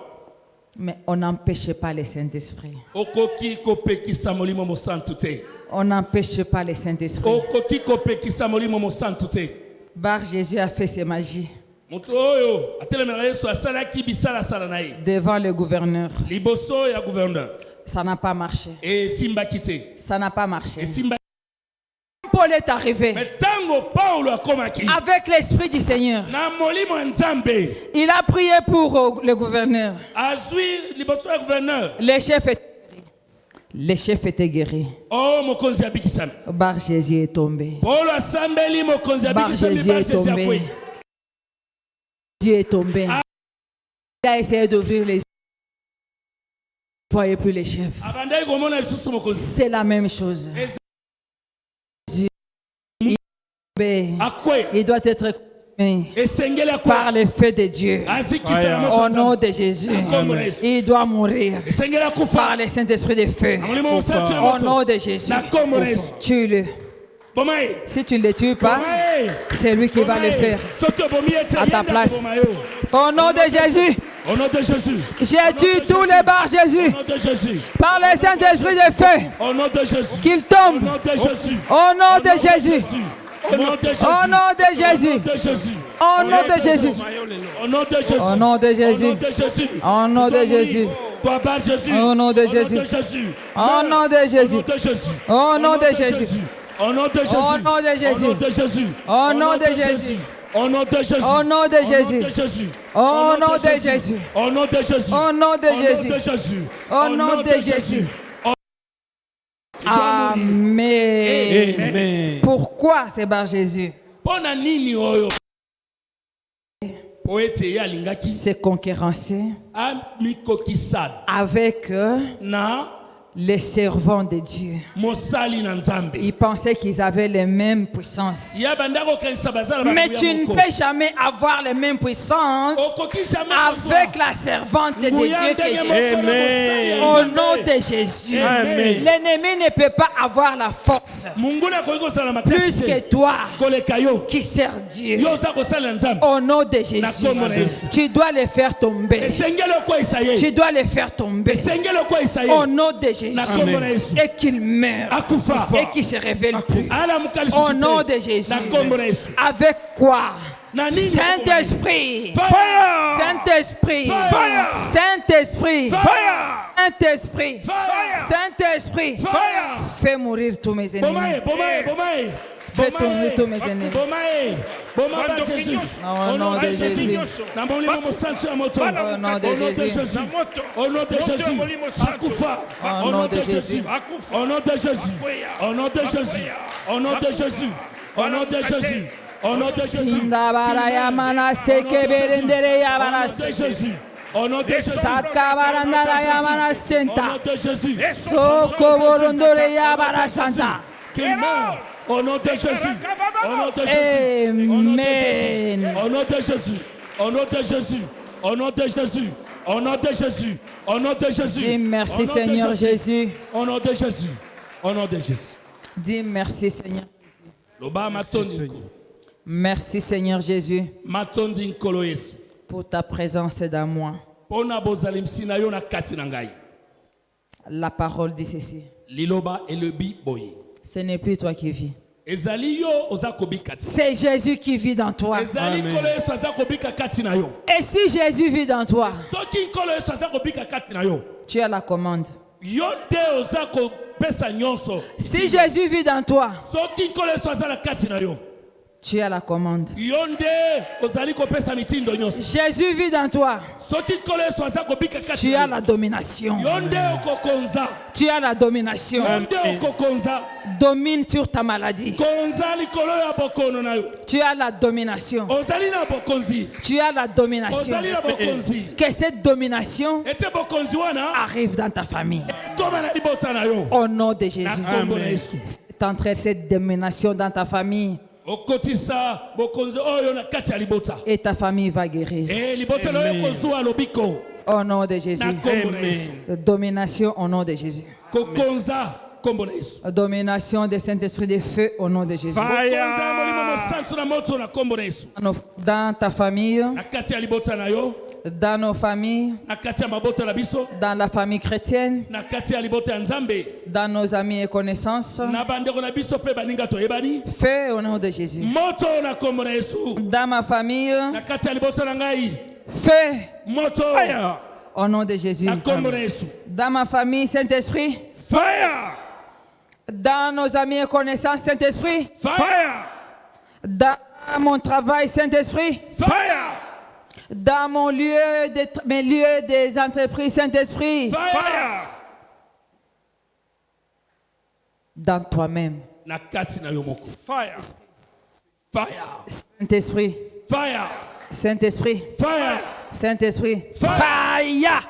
Mais on n'empêche pas le Saint-Esprit. Okoki kopekisa molimo mosantu te. On n'empêche pas le Saint-Esprit. Okoki kopekisa molimo mosantu te. Bar Jésus a fait ses magies Mutu oyo atelemela Yesu asalaki bisala sala na ye. devant le gouverneur. Liboso ya gouverneur. Ça n'a pas marché. Et simbaki te. Ça n'a pas marché. Et simba. Paul est arrivé Mais tango Paulo akomaki. avec l'Esprit du Seigneur. Na molimo ya Nzambe. Il a prié pour le gouverneur. Azwi liboso ya gouverneur. Le chef était guéri. Oh mokonzi abikisami. Bar Jésus est tombé. Paulo asambeli mokonzi Bar abikisami Jésus ba est Jésus tombé. akwei. Dieu est tombé. Il a essayé d'ouvrir les yeux. Il ne voyait plus les chefs. Abandai komona lisusu mokonzi. C'est la même chose. Dieu est tombé. Akwei. Il doit être consumé Esengeli par akwei. le feu de Dieu. Azikisa na moto. Au nom de Jésus, il doit mourir Esengeli akufa. par le Saint-Esprit de feu. Molimo mosantu ya Au moto. nom de Jésus, Na kombo na Yesu. tue-le. Bomae. Si tu ne le tues pas, Bomae. c'est lui qui va le faire. Soki obomi ete À ta yenda place. koboma yo. Au nom de Jésus, Au nom de Jésus. j'ai tué tous les Bar Au Jésus nom de Jésus. par le Saint-Esprit de feu. Au nom de Jésus. Qu'il Au tombe. nom de Jésus. Au nom de Jésus. Au nom de Jésus. Au nom de Jésus. Au nom de Jésus. Au nom de Jésus. Au nom de Jésus. Au nom de Jésus. Au nom de Jésus. Au nom de Jésus. Toi, par Jésus. Au nom de Jésus. Au nom de Jésus. Au nom de Jésus. Au nom de Jésus. Au nom de Jésus. Au nom de Jésus. Au nom de Jésus. Au nom de Jésus. Au nom de Jésus. Au nom de Jésus. Au nom de Jésus. Au nom de Jésus. Au nom de Jésus. Amen. Amen. Pourquoi c'est Bar Jésus? Pona nini oyo? Poete ya lingaki C'est concurrencer amikokisana avec na les servants de Dieu. mosali na nzambe Ils pensaient qu'ils avaient les mêmes puissances. ya bandako kanisa bazala Mais tu ne peux jamais avoir les mêmes puissances avec la servante de Dieu que Jésus. Au nom de Jésus. Amen. L'ennemi ne peut pas avoir la force plus que toi qui sert Dieu. Au nom de Jésus. Tu dois les faire tomber. Tu dois les faire tomber. Au nom de Jésus. Amen. Et qu'ils meurent. Et qu'ils se révèlent plus. Au nom de Jésus. Avec quoi? Saint-Esprit. Fire. Saint-Esprit. Fire. Saint-Esprit. Fire. Saint-Esprit. Fire. Saint-Esprit. Fire. Fais mourir tous mes ennemis. Fais mourir tous mes ennemis. Au nom de Jésus. Au nom de Jésus. Au nom de Jésus. Akufa. Au nom de Jésus. Au nom de Jésus. Au nom de Jésus. Au nom de Jésus. Au nom de Jésus. Au nom de Jésus. Sindabara yamana sekeberendere yabara Jésus. Au nom de Jésus. Sakabarandara yamana Au senta. nom de Jésus. Sokoborondore yabara santa. Qu'il meurt. Au nom de Jésus. Au nom de Jésus. Amen. Au nom de Jésus. Au nom de Jésus. Au nom de Jésus. Au nom de Jésus. Au nom de Jésus. Dis merci Seigneur Jésus. Au nom de Jésus. Au nom de Jésus. Dis merci Seigneur. Loba matondi. Merci Seigneur Jésus Matondi nkolo Yesu. pour ta présence dans moi. Pona bozali msina yo na kati na ngai. La parole dit ceci. Liloba elobi boye. Ce n'est plus toi qui vis. Ezali yo oza kobika kati. C'est Jésus qui vit dans toi. Ezali nkolo Yesu aza kobika kati na yo. Et si Jésus vit dans toi, Soki nkolo Yesu aza kobika kati na yo. tu as la commande. Yo nde oza kopesa nyonso. Si Jésus vit dans toi, Soki nkolo Yesu aza na kati na yo. tu as la commande. Yo nde ozali kopesa mitindo nyonso. Jésus vit dans toi, Soki nkolo Yesu aza kobika kati tu na as yo. la domination. Yo nde okokonza. Tu as la domination. Yo nde okokonza. Domine sur ta maladie. Konza likolo ya bokono na yo. Tu as la domination. Ozali na bokonzi. Tu as la domination. Ozali na bokonzi. Que cette domination Ete bokonzi wana arrive dans ta famille. koma na libota na yo. Au nom de Jésus. Na kombo na Yesu. T'entraînes cette domination dans ta famille Okotisa bokonzi oyo na kati ya libota. et ta famille va guérir. Libota na yo kozwa lobiko. Au nom de Jésus. Na kombo na Yesu. Domination au nom de Jésus. Kokonza kombo na Yesu. Domination des Saint-Esprit de feu au nom de Jésus. Kokonza molimo mosantu na moto na kombo na Yesu. Dans ta famille, Na kati ya libota na yo. dans nos familles, Na kati ya mabota na biso. dans la famille chrétienne, Na kati ya libota ya Nzambe. dans nos amis et connaissances. Na bandeko na biso pe baninga toyebani. Feu au nom de Jésus. Moto na kombo na Yesu. Dans ma famille, Na kati ya libota na ngai. feu Moto au nom de Jésus. na kombo na Yesu. Dans ma famille, Saint-Esprit. Fire. Dans nos amis et connaissances, Saint-Esprit. Fire. Dans mon travail, Saint-Esprit. Fire. Dans mon lieu mes lieux des entreprises, Saint-Esprit. Fire. Dans toi-même. Na kati na yo moko. Fire. Fire. Saint-Esprit. Fire. Saint-Esprit. Fire. Saint-Esprit. Fire. Fire.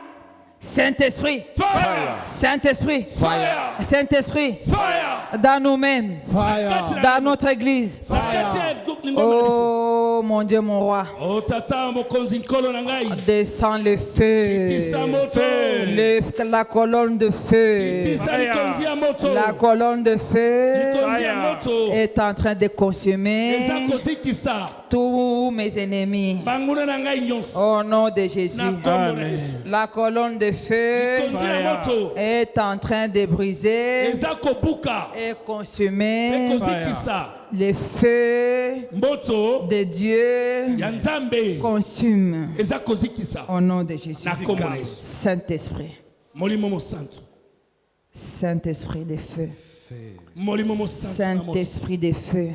Saint-Esprit. Fire. Saint-Esprit. Fire. Saint-Esprit. Fire. Dans nous-mêmes. Fire. Dans notre église. Na kati ya groupe lingomba na biso. Oh mon Dieu, mon roi. O tata mokonzi nkolo na ngai. Descends le feu. Tisa moto. La colonne de feu. Tisa likonzi ya moto. La colonne de feu Likonzi ya moto. est en train de consumer Eza kozikisa. tous mes ennemis. Banguna na ngai nyonso. Au nom de Jésus. Na kombo na Yesu. La colonne de feu Likonzi ya moto. est en train de briser Eza kobuka. et consumer Ekozikisa. les feux Moto. de Dieu. Ya Nzambe. Consume Eza kozikisa. au nom de Jésus. Na kombo na Yesu. Saint-Esprit. Molimo mosantu. Saint-Esprit de feu. Molimo mosantu na moto. Saint-Esprit de feu.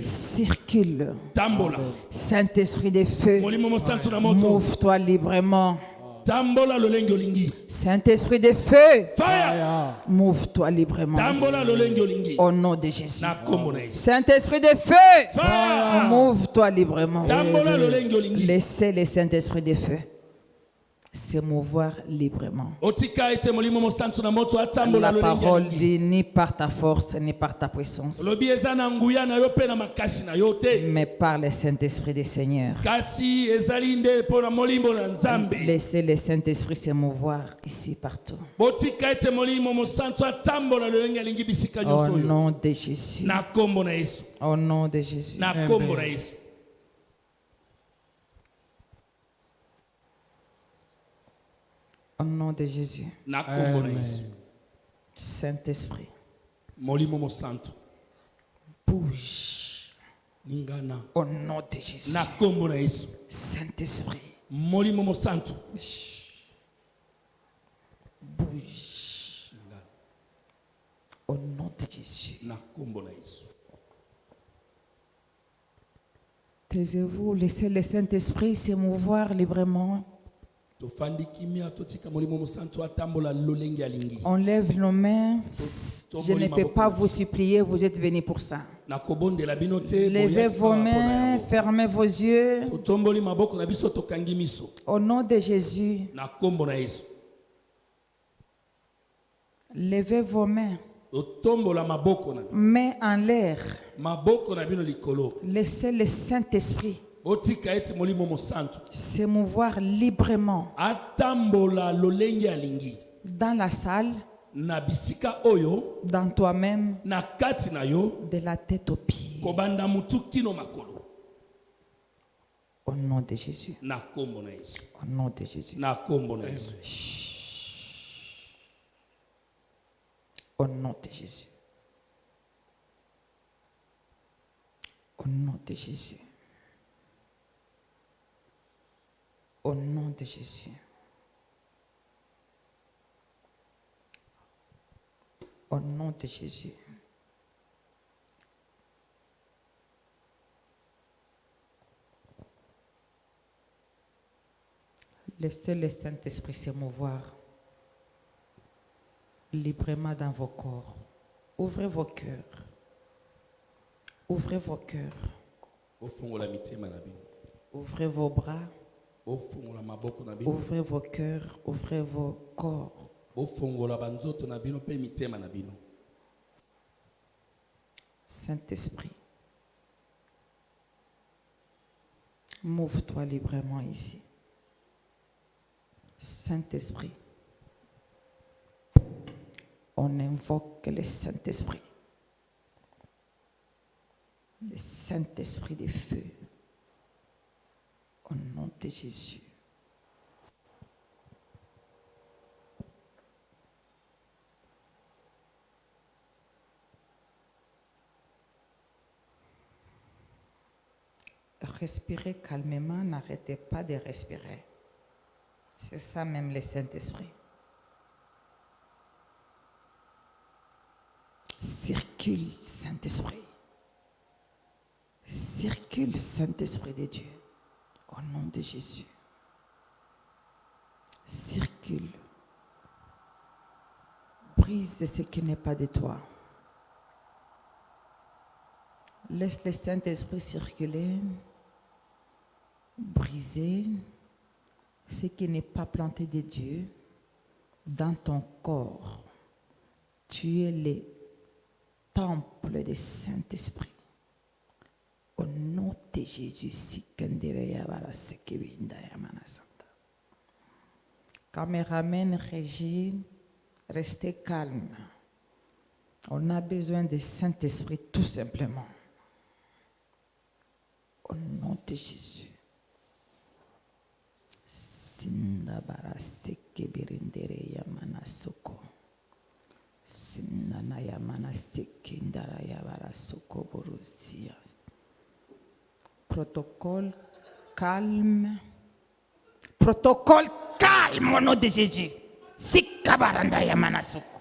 Circule. Tambola. Saint-Esprit de feu. Molimo mosantu na moto. Move-toi librement. Tambola lolenge olingi. Saint-Esprit de feu. Fire. Move-toi librement. Tambola lolenge olingi. Au nom de Jésus. Na kombo na Yesu. Saint-Esprit de feu. Fire. Move-toi librement. Tambola lolenge olingi. Laissez le Saint-Esprit de feu s'émouvoir librement. Otika ete molimo mosantu na moto atambola La lolenge parole alingi. dit ni par ta force, ni par ta puissance, Lobi eza na nguya na yo pe na makasi na yo te. mais par le Saint-Esprit du Seigneur. Kasi ezali nde mpo na molimo na Nzambe. Laissez le Saint-Esprit s'émouvoir ici partout. Botika ete molimo mosantu atambola lolenge alingi bisika Au nyonso oyo. nom de Jésus. Na kombo na Yesu. Au nom de Jésus. Na kombo na Yesu. Au nom de Jésus. Na kombo na Yesu. Saint-Esprit, Molimo mosantu. bouge. Ningana. Au nom de Jésus. Na kombo na Yesu. Saint-Esprit, Molimo mosantu. bouge. Au nom de Jésus. Na kombo na Yesu. Taisez-vous, laissez le Saint-Esprit s'émouvoir librement. Tofandi kimia totika molimo mosantu atambola lolenge alingi. On lève nos mains. Je ne peux pas vous supplier, vous êtes venus pour ça. Na kobondela bino te. Levez vos mains, fermez vos yeux. Totomboli maboko na biso tokangi miso. Au nom de Jésus, Na kombo na Yesu. levez vos mains. Totombola maboko na. Mains en l'air. Maboko na bino likolo. Laissez le Saint-Esprit Otika ete molimo mosantu. s'émouvoir librement Atambola lolenge alingi. dans la salle, Na bisika oyo. dans toi-même, Na kati na yo. de la tête aux pieds. Kobanda mutu kino makolo. Au nom de Jésus. Na kombo na Yesu. Au nom de Jésus. Na kombo na Yesu. Au nom de Jésus. Au nom de Jésus. Au nom de Jésus. Au nom de Jésus. Laissez le Saint-Esprit s'émouvoir librement dans vos corps. Ouvrez vos cœurs. Ouvrez vos cœurs. Ofungola mitema na bino. Ouvrez vos bras. Ofungola maboko na bino. Ouvrez vos cœurs. Ouvrez vos corps. Ofungola banzoto na bino pe mitema na bino. Saint-Esprit, mouve-toi librement ici. Saint-Esprit, on invoque le Saint-Esprit. Le Saint-Esprit des feux. Au nom de Jésus. Respirez calmement, n'arrêtez pas de respirer. C'est ça même le Saint-Esprit. Circule, Saint-Esprit. Circule, Saint-Esprit de Dieu. Au nom de Jésus. Circule. Brise ce qui n'est pas de toi. Laisse le Saint-Esprit circuler. Briser ce qui n'est pas planté de Dieu dans ton corps. Tu es le temple du Saint-Esprit. Au nom de Jésus, caméraman, régie, restez calme. On a besoin du Saint-Esprit tout simplement. Au nom de Jésus. Sindabara seke birindere yamana soko. Sindana yamana seke ndara yabara soko borusia. Protocole calme. Protocole calme au nom de Jésus. Sikabaranda yamana soko.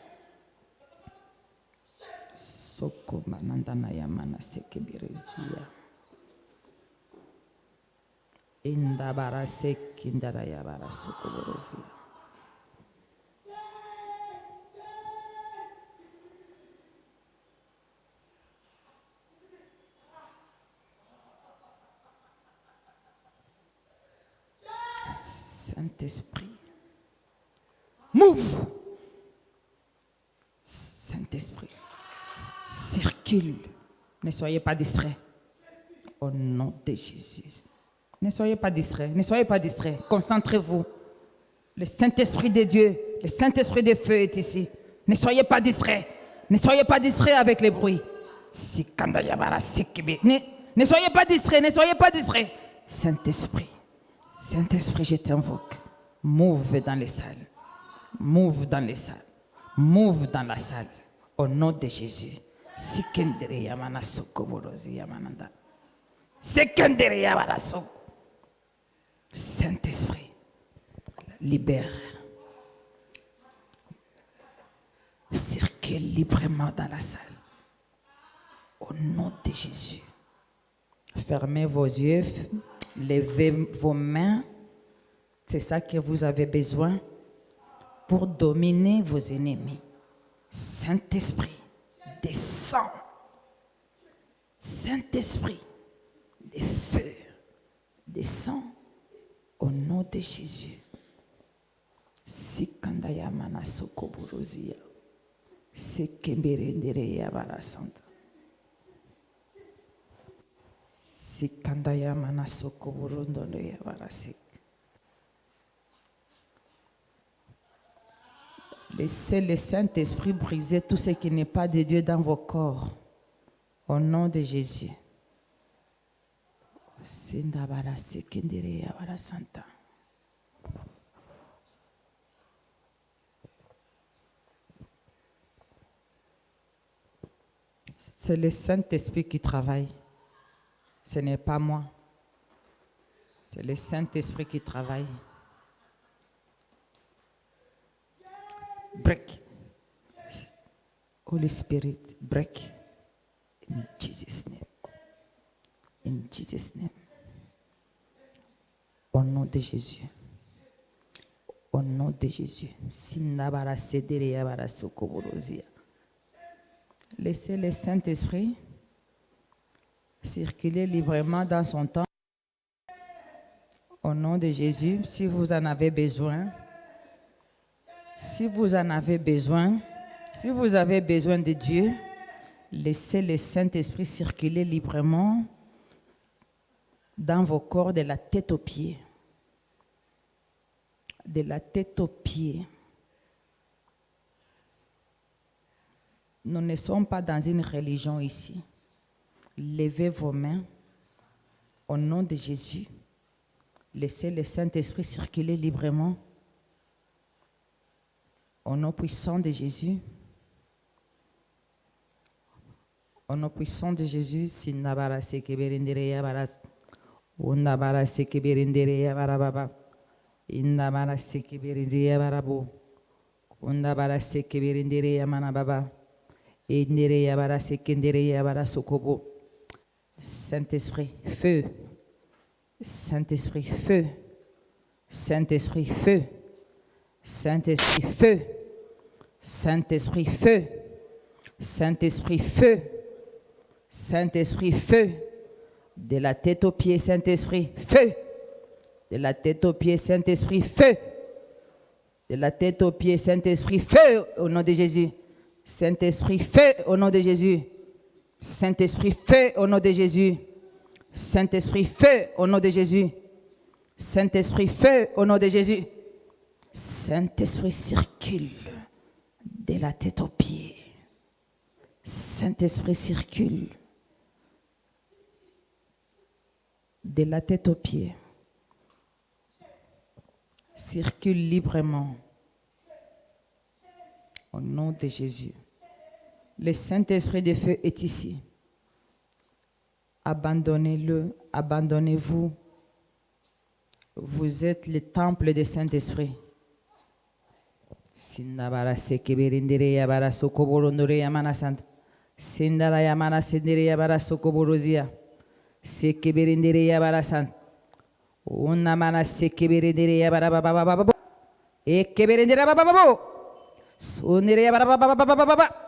Soko manandana yamana seke birusia. Indabara sekindara yabara sokoborosia. Saint-Esprit, Move. Saint-Esprit, circule. Ne soyez pas distraits. Au nom de Jésus. Ne soyez pas distraits. Ne soyez pas distraits. Concentrez-vous. Le Saint-Esprit de Dieu, le Saint-Esprit de feu est ici. Ne soyez pas distraits. Ne soyez pas distraits avec les bruits. Ne soyez pas distraits. Ne soyez pas distraits. Saint-Esprit, Saint-Esprit, je t'invoque. Move dans les salles. Move dans les salles. Move dans la salle. Au nom de Jésus. Sikendere yamana sokoborozi yamananda. Sikendere yamana sok. Saint-Esprit, libère. Circule librement dans la salle. Au nom de Jésus. Fermez vos yeux, levez vos mains. C'est ça que vous avez besoin pour dominer vos ennemis. Saint-Esprit, descends. Saint-Esprit, de feu, descends au nom de Jésus. Sikandaya mana sokoburuzia. Sekemberendere yabara santa. Sikandaya mana sokoburundolo yabara sek. Laissez le Saint-Esprit briser tout ce qui n'est pas de Dieu dans vos corps. Au nom de Jésus. C'est le Saint-Esprit qui travaille. Ce n'est pas moi. C'est le Saint-Esprit qui travaille. Break. Holy Spirit, break. In Jesus' name. In Jesus' name. Au nom de Jésus. Au nom de Jésus. Laissez le Saint-Esprit circuler librement dans son temps. Au nom de Jésus, si vous en avez besoin, si vous avez besoin de Dieu, laissez le Saint-Esprit circuler librement dans vos corps de la tête aux pieds. De la tête aux pieds. Nous ne sommes pas dans une religion ici. Levez vos mains au nom de Jésus. Laissez le Saint-Esprit circuler librement. Au nom puissant de Jésus. Au nom puissant de Jésus, Sinabara Sekeberindere Yabaras, Unabara Sekeberindere Yabarababa, Inabara Sekeberindere Yabarabo, Unabara Sekeberindere Yamanababa, Indere Yabara Sekendere Yabara Sokobo. Saint-Esprit, feu. Saint-Esprit, feu. Saint-Esprit, feu. Saint-Esprit, feu. Saint-Esprit, feu. Saint-Esprit, feu. Saint-Esprit, feu. De la tête aux pieds, Saint-Esprit, feu. De la tête aux pieds, Saint-Esprit, feu. De la tête aux pieds, Saint-Esprit, feu. Au nom de Jésus. Saint-Esprit, feu. Au nom de Jésus. Saint-Esprit, feu. Au nom de Jésus. Saint-Esprit, feu. Au nom de Jésus. Saint-Esprit, feu. Au nom de Jésus. Saint-Esprit, circule de la tête aux pieds. Saint-Esprit, circule de la tête aux pieds. Circule librement. Au nom de Jésus. Le Saint-Esprit de feu est ici. Abandonnez-le, abandonnez-vous. Vous êtes le temple du Saint-Esprit. Sindabara sekeberindere yabara sokoborondore yamana sant. Sindara yamana sendere yabara sokoborozia. Sekeberindere yabara sant. Unamana sekeberindere yabara bababababo. Ekeberindere babababo. Sonere yabara bababababa.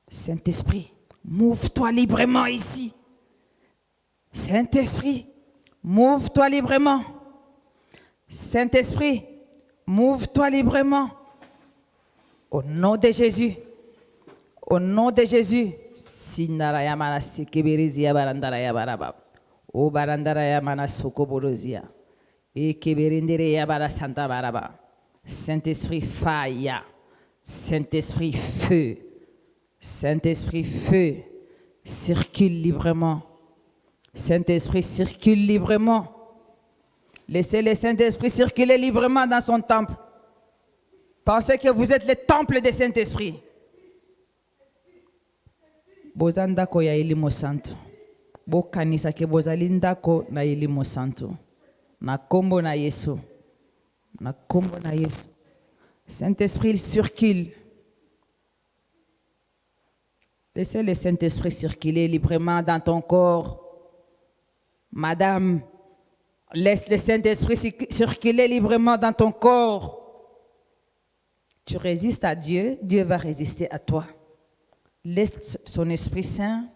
Saint-Esprit, move-toi librement ici. Saint-Esprit, move-toi librement. Saint-Esprit, Move-toi librement. Au nom de Jésus. Au nom de Jésus. Sindaraya mana sekeberezia barandaraya baraba. O barandaraya mana sokoborozia. Et keberendereya bara santa baraba. Saint-Esprit fire. Saint-Esprit feu. Saint-Esprit feu. Circule librement. Saint-Esprit circule librement. Laissez le Saint-Esprit circuler librement dans son temple. Pensez que vous êtes le temple du Saint-Esprit. Bozandako ya elimo santo. Bo kanisa ke bozalindako na elimo santo. Na kombo na Yesu. Na kombo na Yesu. Saint-Esprit il circule. Laissez le Saint-Esprit circuler librement dans ton corps. Madame, laisse le Saint-Esprit circuler librement dans ton corps. Tu résistes à Dieu, Dieu va résister à toi. Laisse son Esprit Saint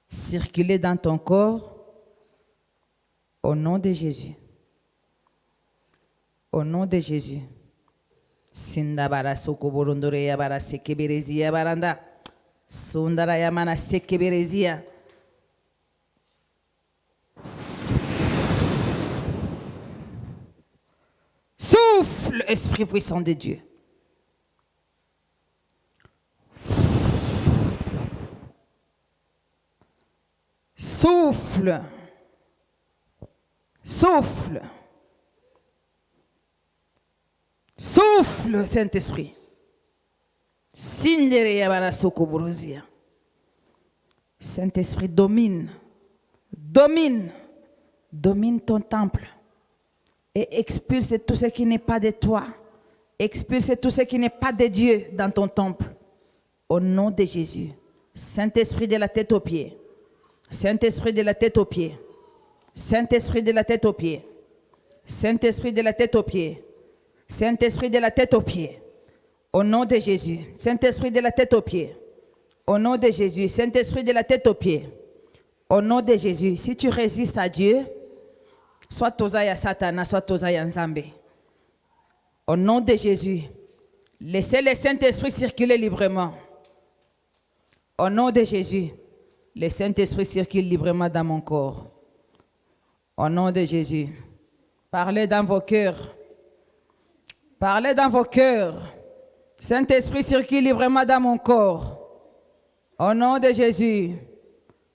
circuler dans ton corps au nom de Jésus. Au nom de Jésus. Sindabara sokoborondore yabara sekeberezia baranda. Sundara yamana sekeberezia. Souffle, Esprit puissant de Dieu. Souffle. Souffle. Souffle, Saint-Esprit. Saint-Esprit domine. Domine. Domine ton temple. Et expulse tout ce qui n'est pas de toi. Expulse tout ce qui n'est pas de Dieu dans ton temple. Au nom de Jésus. Saint-Esprit de la tête aux pieds. Saint-Esprit de la tête aux pieds. Saint-Esprit de la tête aux pieds. Saint-Esprit de la tête aux pieds. Saint-Esprit de la tête aux pieds. Au nom de Jésus. Saint-Esprit de la tête aux pieds. Au nom de Jésus. Saint-Esprit de la tête aux pieds. Au nom de Jésus. Si tu résistes à Dieu, soit Tozaya Satana, soit Tozaya Nzambe. Au nom de Jésus. Laissez le Saint-Esprit circuler librement. Au nom de Jésus. Le Saint-Esprit circule librement dans mon corps. Au nom de Jésus. Parlez dans vos cœurs. Parlez dans vos cœurs. Saint-Esprit circule librement dans mon corps. Au nom de Jésus.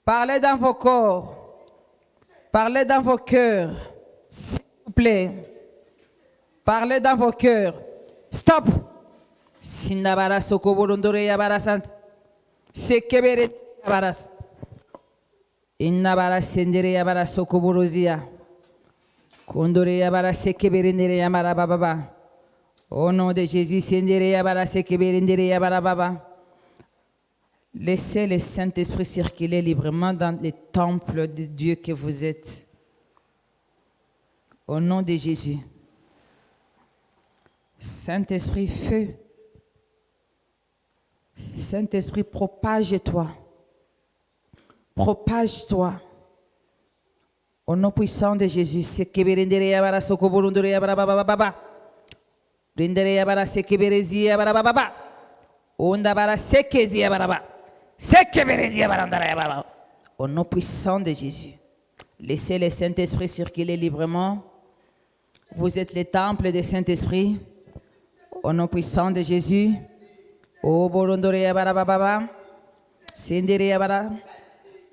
Parlez dans vos corps. Parlez dans vos cœurs. S'il vous plaît. Parlez dans vos cœurs. Stop. Sindabara sokoborondore yabara sant. Sekebere yabaras. Innabara sendere yabara sokoborozia. Kondore yabara sekeberendere yamara baba. Au nom de Jésus, sendere yabara sekeberendere yabara baba. Laissez le Saint-Esprit circuler librement dans les temples de Dieu que vous êtes. Au nom de Jésus. Saint-Esprit, feu. Saint-Esprit, propage-toi. Propage-toi. Au nom puissant de Jésus. Sekeberendere yabara sokoborondore yabara baba baba. Rendere yabara sekeberezi yabara baba baba. Ondabara sekezi yabara baba. Au nom puissant de Jésus. Laissez le Saint-Esprit circuler librement. Vous êtes le temple du Saint-Esprit. Au nom puissant de Jésus.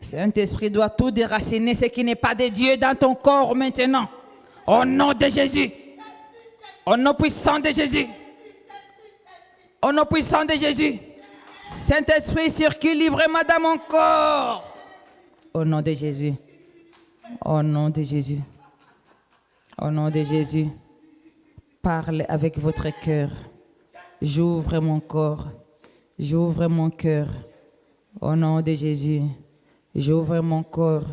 Saint-Esprit doit tout déraciner ce qui n'est pas de Dieu dans ton corps maintenant. Au nom de Jésus. Au nom puissant de Jésus. Au nom puissant de Jésus. Saint-Esprit circule librement dans mon corps. Au nom de Jésus. Au nom de Jésus. Au nom de Jésus. Parlez avec votre cœur. J'ouvre mon corps. J'ouvre mon cœur. Au nom de Jésus. J'ouvre mon corps.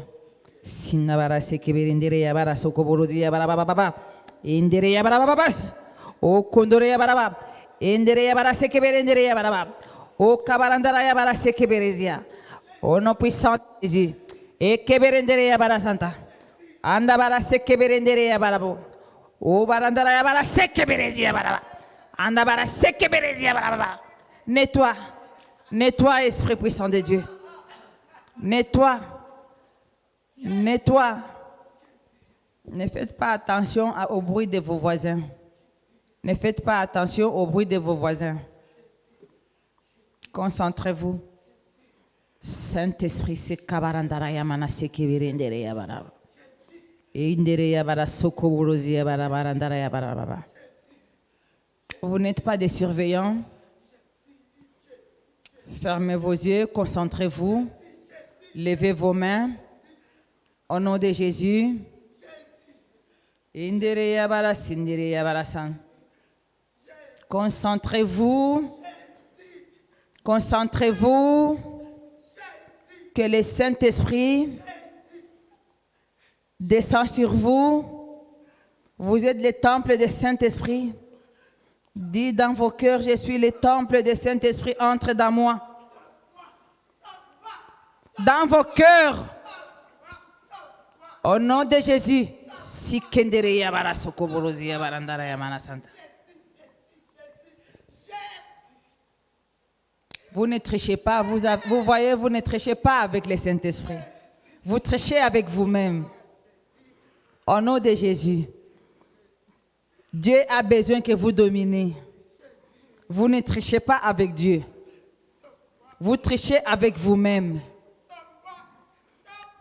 Sinabara sekeberendere yabara sokoborozi yabara baba baba. Indere yabara baba bas. O kondore yabara baba. Indere yabara sekeberendere yabara baba. O kabarandara yabara sekeberezia. Au nom puissant de Jésus. E keberendere yabara santa. Andabara sekeberendere yabara bo. O barandara ya bara seke berezia bara. Anda bara seke berezia bara. Nettoie. Nettoie, Esprit puissant de Dieu. Nettoie. Nettoie. Ne faites pas attention au bruit de vos voisins. Ne faites pas attention au bruit de vos voisins. Concentrez-vous. Saint-Esprit, c'est kabarandara ya mana seke berendere ya bara. Vous n'êtes pas des surveillants. Fermez vos yeux, concentrez-vous. Levez vos mains. Au nom de Jésus. Concentrez-vous. Concentrez-vous. Que le Saint-Esprit descend sur vous. Vous êtes le temple du Saint-Esprit. Dites dans vos cœurs, je suis le temple du Saint-Esprit, entre dans moi. Dans vos cœurs. Au nom de Jésus. Vous ne trichez pas. Vous voyez, vous ne trichez pas avec le Saint-Esprit. Vous trichez avec vous-même. Au nom de Jésus, Dieu a besoin que vous dominiez. Vous ne trichez pas avec Dieu. Vous trichez avec vous-même.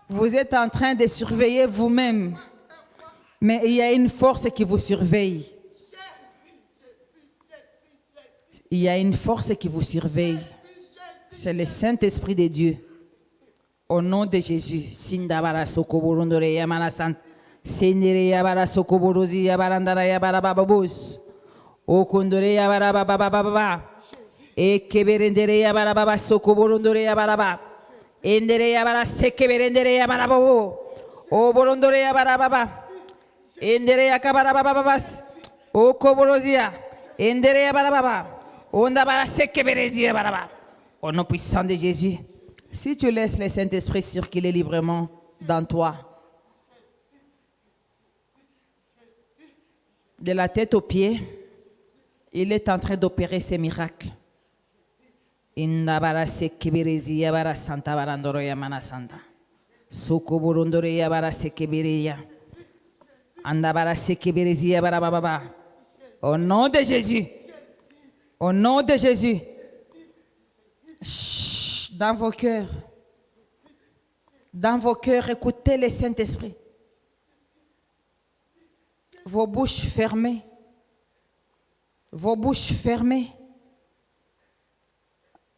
Vous êtes en train de surveiller vous-même. Mais il y a une force qui vous surveille. Il y a une force qui vous surveille. C'est le Saint-Esprit de Dieu. Au nom de Jésus. Sindabara sokoborondore yamana sant. Sendere yabara sokoborozi yabarandara yabara bababos. Okondore yabara babababa. Ekeberendere yabara baba sokoborondore yabara ba. Endere yabara sekeberendere yabara babo. O borondore yabara baba. Endere yakabara bababas. Okoborozia. Endere yabara baba. Ondabara sekeberezi yabara ba. Au nom puissant de Jésus. Si tu laisses le Saint-Esprit circuler librement dans toi, de la tête aux pieds, il est en train d'opérer ses miracles. Indabara sekeberezi yabara santa barandoro yamana santa. Sokoborondore yabara sekebereya. Andabara sekeberezi yabara bababa. Au nom de Jésus. Au nom de Jésus. Dans vos cœurs, écoutez le Saint-Esprit. Vos bouches fermées. Vos bouches fermées.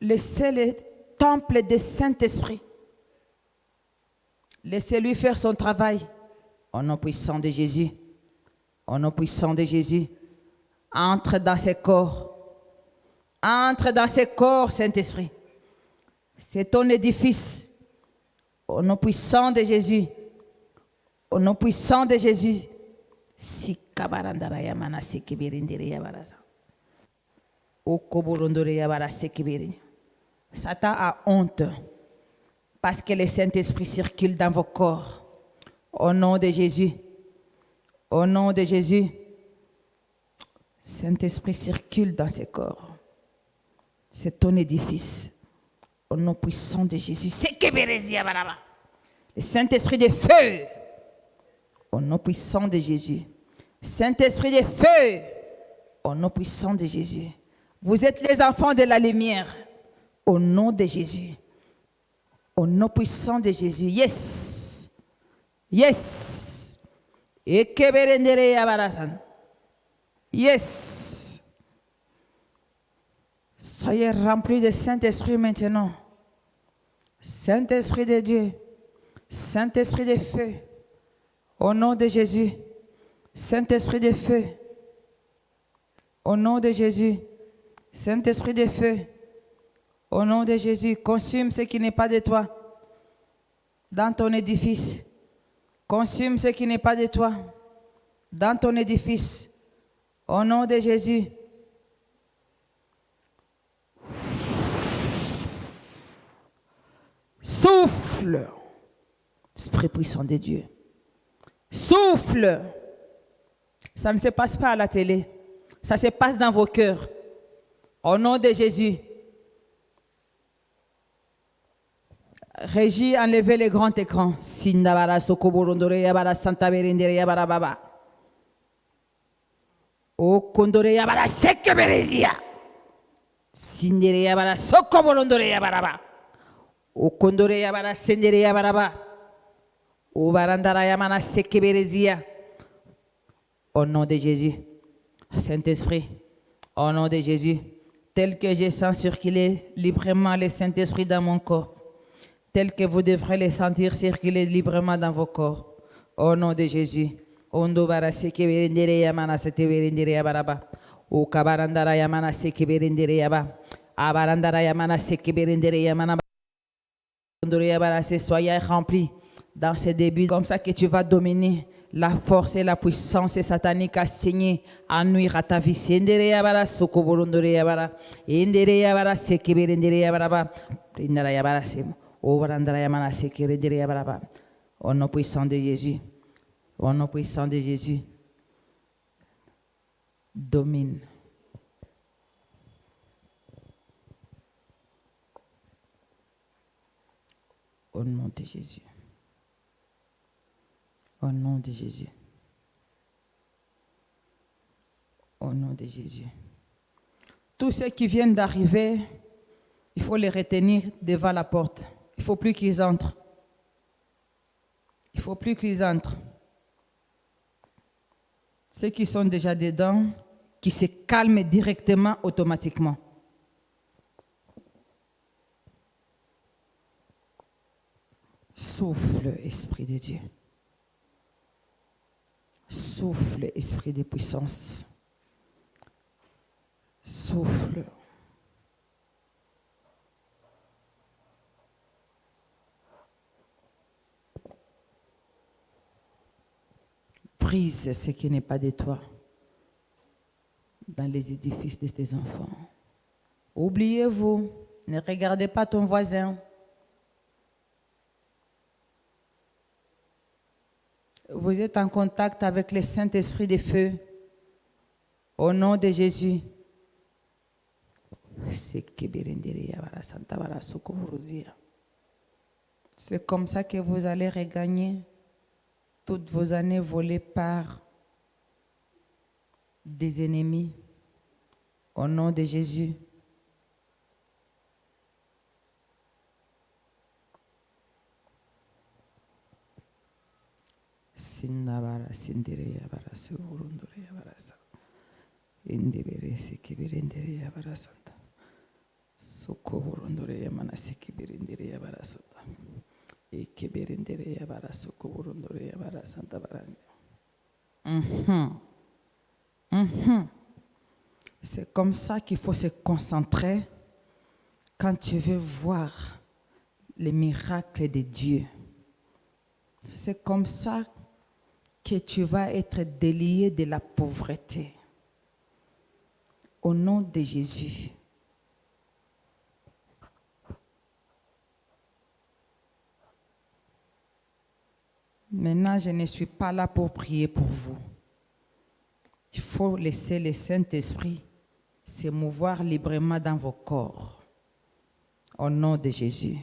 Laissez le temple du Saint-Esprit. Laissez-lui faire son travail. Au nom puissant de Jésus. Au nom puissant de Jésus. Entre dans ses corps. Entre dans ses corps, Saint-Esprit. C'est ton édifice. Au nom puissant de Jésus. Au nom puissant de Jésus. Satan a honte parce que le Saint-Esprit circule dans vos corps. Au nom de Jésus. Au nom de Jésus. Saint-Esprit circule dans ses corps. C'est ton édifice. Au nom puissant de Jésus. Le Saint-Esprit de feu. Au nom puissant de Jésus. Saint-Esprit de feu. Au nom puissant de Jésus. Vous êtes les enfants de la lumière. Au nom de Jésus. Au nom puissant de Jésus. Yes. Yes. Yes. Soyez remplis de Saint-Esprit maintenant. Saint-Esprit de Dieu. Saint-Esprit de feu. Au nom de Jésus. Saint-Esprit de feu. Au nom de Jésus. Saint-Esprit de feu. Au nom de Jésus. Consume ce qui n'est pas de toi. Dans ton édifice. Consume ce qui n'est pas de toi. Dans ton édifice. Au nom de Jésus. Souffle. Esprit puissant de Dieu. Souffle. Ça ne se passe pas à la télé. Ça se passe dans vos cœurs. Au nom de Jésus. Régie, enlevez les grands écrans. Sindabara sokoborondore yabara santa berendere yabara baba. O kondore yabara sekeberezia. Sindere yabara sokoborondore yabara baba. O kondore yabara sendere yabara baba. O barandara yamana sekeberezia. Au nom de Jésus. Saint-Esprit, au nom de Jésus, tel que je sens circuler librement le Saint-Esprit dans mon corps, tel que vous devrez le sentir circuler librement dans vos corps, au nom de Jésus. Ondo bara seke berendere yamana sete berendere yabaraba. O kabarandara yamana seke berendere yaba. Abarandara yamana seke berendere yamana. Ondore yabara se soyez remplis dans ces débuts, comme ça que tu vas dominer. La force et la puissance satanique assignée à nuire à ta vie. Sendere yabara sokoborondore yabara. Endere yabara sekeberendere yabara. Indara yabara se. O barandara yamana sekerendere yabara. Au nom puissant de Jésus. Au nom puissant de Jésus. Domine. Au nom de Jésus. Au nom de Jésus. Au nom de Jésus. Tous ceux qui viennent d'arriver, il faut les retenir devant la porte. Il ne faut plus qu'ils entrent. Il ne faut plus qu'ils entrent. Ceux qui sont déjà dedans, qui se calment directement, automatiquement. Souffle, Esprit de Dieu. Souffle, esprit de puissance. Souffle. Brise ce qui n'est pas de toi dans les édifices de tes enfants. Oubliez-vous, ne regardez pas ton voisin. Vous êtes en contact avec le Saint-Esprit de feu. Au nom de Jésus. C'est comme ça que vous allez regagner toutes vos années volées par des ennemis. Au nom de Jésus. Sindabara sindere yabara surundure yabara sa indebere sekibirindere yabara santa sokoburundure yamana sekibirindere yabara santa ekibirindere yabara sokoburundure yabara santa barande. C'est comme ça qu'il faut se concentrer quand tu veux voir les miracles de Dieu. C'est comme ça que tu vas être délié de la pauvreté. Au nom de Jésus. Maintenant, je ne suis pas là pour prier pour vous. Il faut laisser le Saint-Esprit se mouvoir librement dans vos corps. Au nom de Jésus.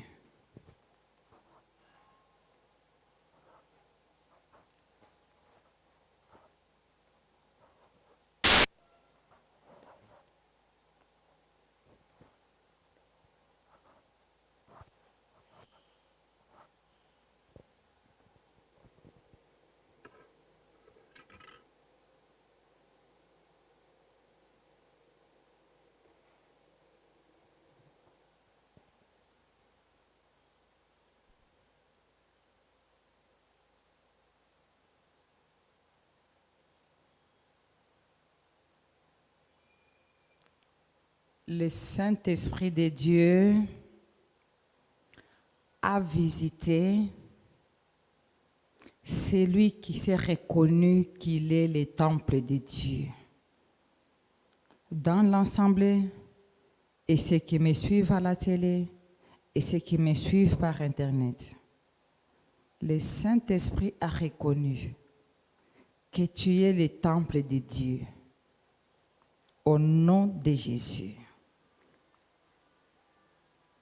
Le Saint-Esprit de Dieu a visité celui qui s'est reconnu qu'il est le temple de Dieu. Dans l'Assemblée, et ceux qui me suivent à la télé, et ceux qui me suivent par Internet, le Saint-Esprit a reconnu que tu es le temple de Dieu. Au nom de Jésus,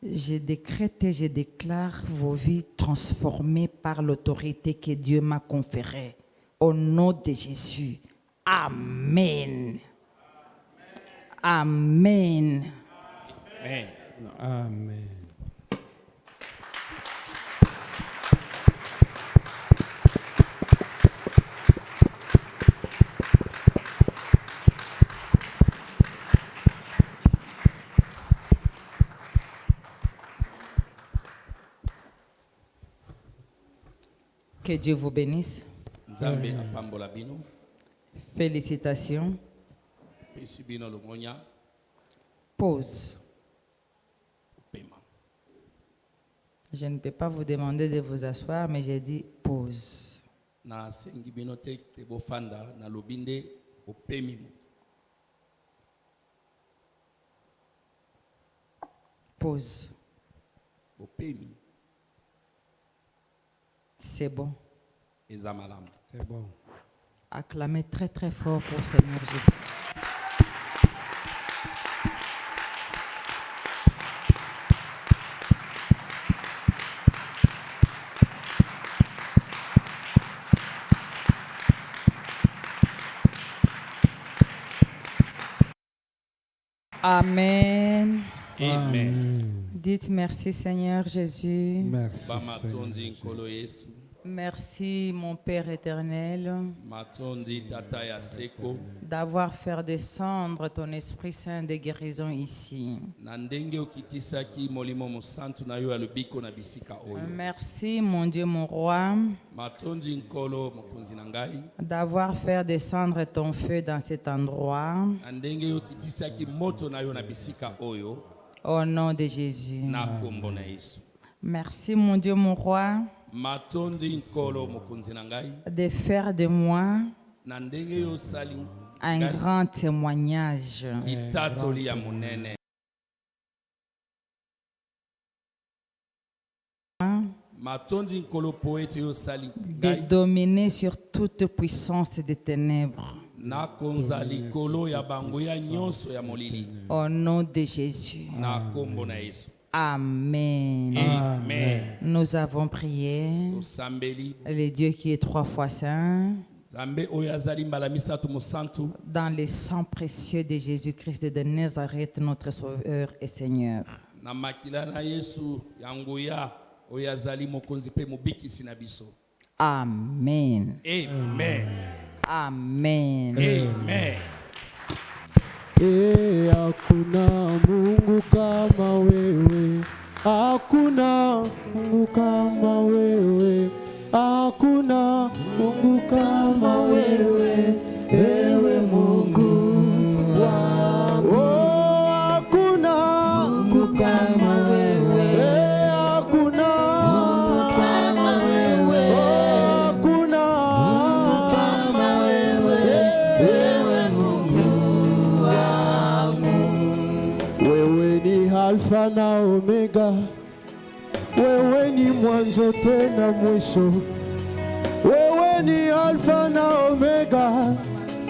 je décrète et je déclare vos vies transformées par l'autorité que Dieu m'a conférée. Au nom de Jésus. Amen. Amen. Amen. Amen. Que Dieu vous bénisse. Nzambe apambola bino. Félicitations. Pesi bino longonya. Pause. Paiement. Je ne peux pas vous demander de vous asseoir, mais j'ai dit pause. Na sengi bino te te bofanda na lobinde opemi. Pause. Opemi. C'est bon. Ezamalam. C'est bon. Acclamez très très fort pour Seigneur Jésus. Amen. Amen. Dites merci Seigneur Jésus. Merci. Bamatondi nkolo Yesu. Merci mon Père éternel Matondi tata ya seko. d'avoir fait descendre ton Esprit Saint de guérison ici. Na ndenge okitisaki molimo mosantu na yo ya lobiko na bisika oyo. Merci mon Dieu, mon roi, Matondi nkolo mokonzi na ngai. d'avoir fait descendre ton feu dans cet endroit. Na ndenge okitisaki moto na yo na bisika oyo. Au nom de Jésus. Na kombo na Yesu. Merci mon Dieu, mon roi, Matondi nkolo mokonzi na ngai. de faire de moi Na ndenge yo sali un grand témoignage. itatoli ya monene. Matondi nkolo poete yo sali De ngai. dominer sur toute puissance des ténèbres. Nakonza likolo ya banguya nyonso ya molili. Au nom de Jésus. Na kombo na Yesu. Amen. Amen. Nous avons prié. Osambeli Le Dieu qui est 3 fois saint, Zambe oyo azali mbala misatu mosantu dans le sang précieux de Jésus-Christ de Nazareth, notre Sauveur et Seigneur. na makila na Yesu ya nguya oyo azali mokonzi pe mobikisi na biso. Amen. Amen. Amen. Amen. Hakuna Mungu kama wewe, hakuna Mungu kama wewe, hakuna Mungu kama wewe, ewe Mungu wangu. Oh, hakuna Mungu kama wewe, hakuna Mungu kama wewe, hakuna Mungu kama wewe, ewe Mungu. Wewe ni Alfa na Omega, wewe ni mwanzo tena mwisho, wewe ni Alfa na Omega,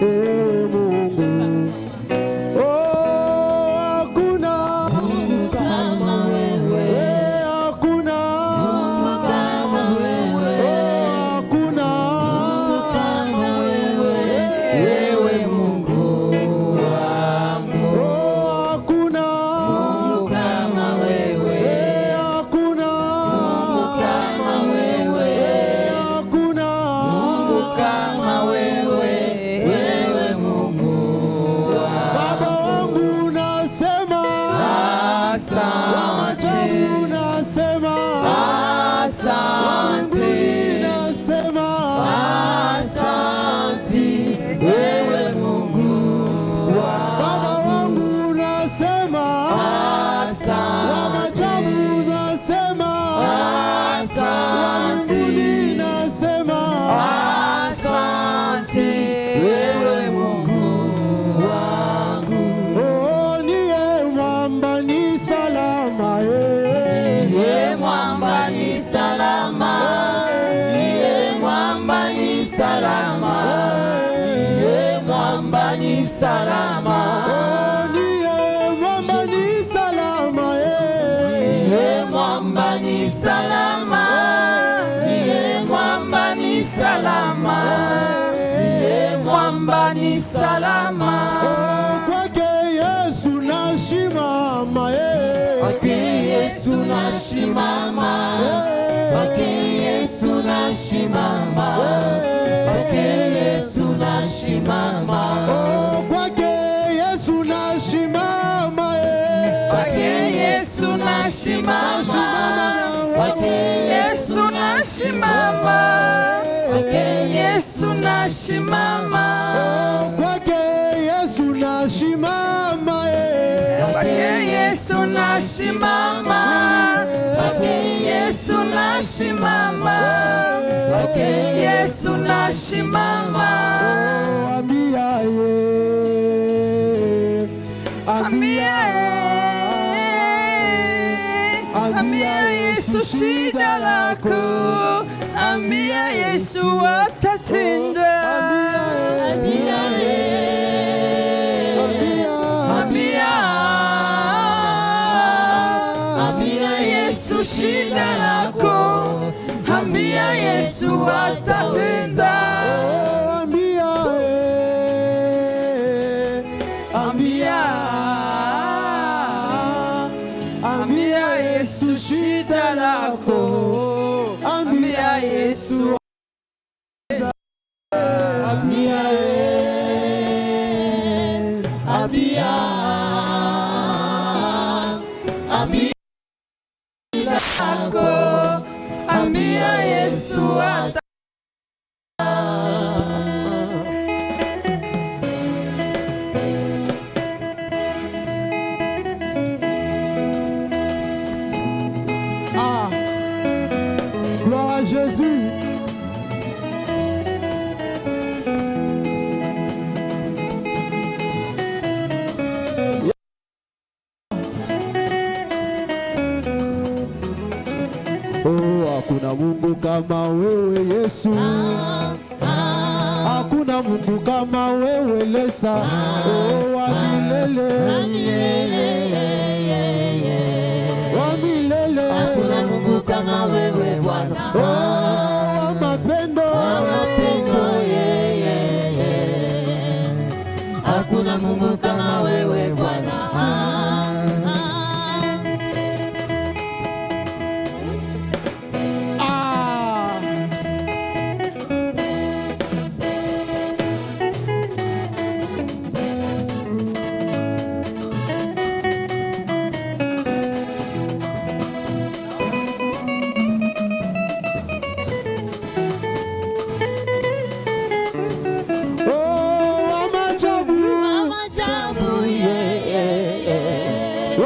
ewe Mungu. Oh, hakuna Mungu kama wewe, hakuna Mungu kama wewe, hakuna Mungu kama wewe, ewe Mungu. mwamba ni salama. Niye mwamba ni salama. Niye mwamba ni salama. Niye mwamba ni salama. Niye mwamba ni salama. Kwake Yesu nashimama. Kwake Yesu nashimama. Kwake Yesu nashimama. Kwake Yesu nashimama. Kwake Yesu nashimama. Kwake Yesu nashimama. Kwake Yesu nashimama. Kwake Yesu nashimama. Kwake Yesu nashimama. Kwake Yesu nashimama. Kwake Yesu nashimama. Kwake Yesu nashimama. Ambia ye, ambia Ambia Yesu shida lako. Ambia Yesu atatenda. Ambia Yesu shida lako. Ambia Yesu atatenda. Ambia Yesu shida lako. Ambia Yesu. Ambia Yesu ata. Gloire à Jésus. Hakuna Mungu kama wewe Yesu. Hakuna Mungu kama wewe Lesa. Wa milele. Wa milele. Hakuna Mungu kama wewe Bwana. Wa mapendo. Hakuna Mungu kama wewe Bwana.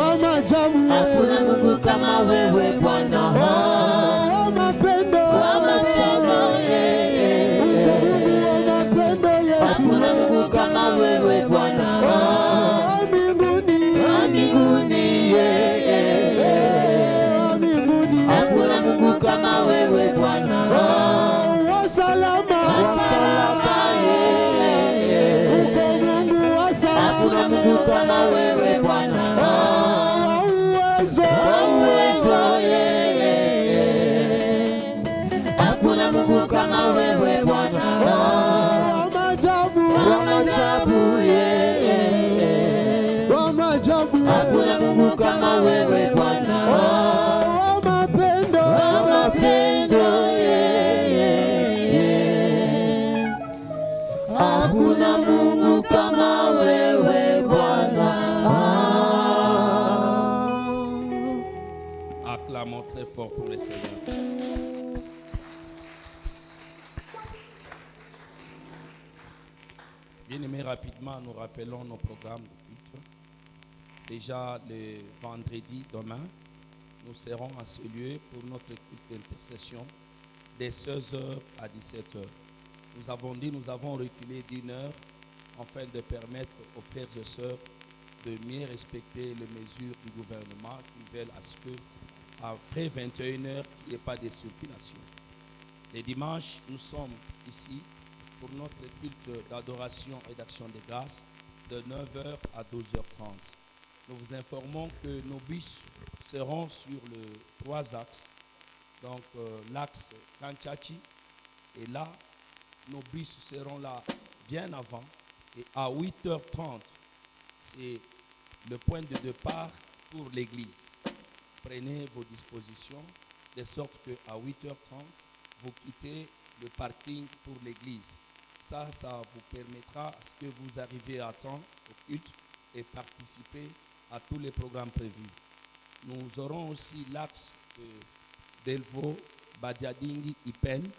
Hakuna Mungu kama wewe Bwana. Wa mapendo. Hakuna Mungu kama wewe Bwana. Wa mbinguni. Hakuna Mungu kama wewe Bwana. Wa salama. Hakuna Mungu kama wewe Bwana. Hakuna Mungu kama wewe Bwana. Wa maajabu. Hakuna Mungu kama wewe Bwana. Wa mapendo. Hakuna Mungu kama wewe Bwana. Acclamons très fort pour le Seigneur. Bien-aimés, rapidement, nous rappelons nos programmes de culte. Déjà le vendredi demain, nous serons à ce lieu pour notre culte d'intercession de 16h à 17h. Nous avons dit, nous avons reculé d'1 heure afin de permettre aux frères et sœurs de mieux respecter les mesures du gouvernement qui veulent à ce que après 21h, il n'y ait pas de circulation. Les dimanches, nous sommes ici pour notre culte d'adoration et d'action de grâce de 9h à 12h30. Nous vous informons que nos bus seront sur les 3 axes. Donc l'axe Kanchachi et là, nos bus seront là bien avant. Et à 8h30, c'est le point de départ pour l'église. Prenez vos dispositions de sorte qu'à 8h30, vous quittez le parking pour l'église. Ça vous permettra à ce que vous arriviez à temps au culte et participer à tous les programmes prévus. Nous aurons aussi l'axe de Delvaux, Badiadingi, Ipen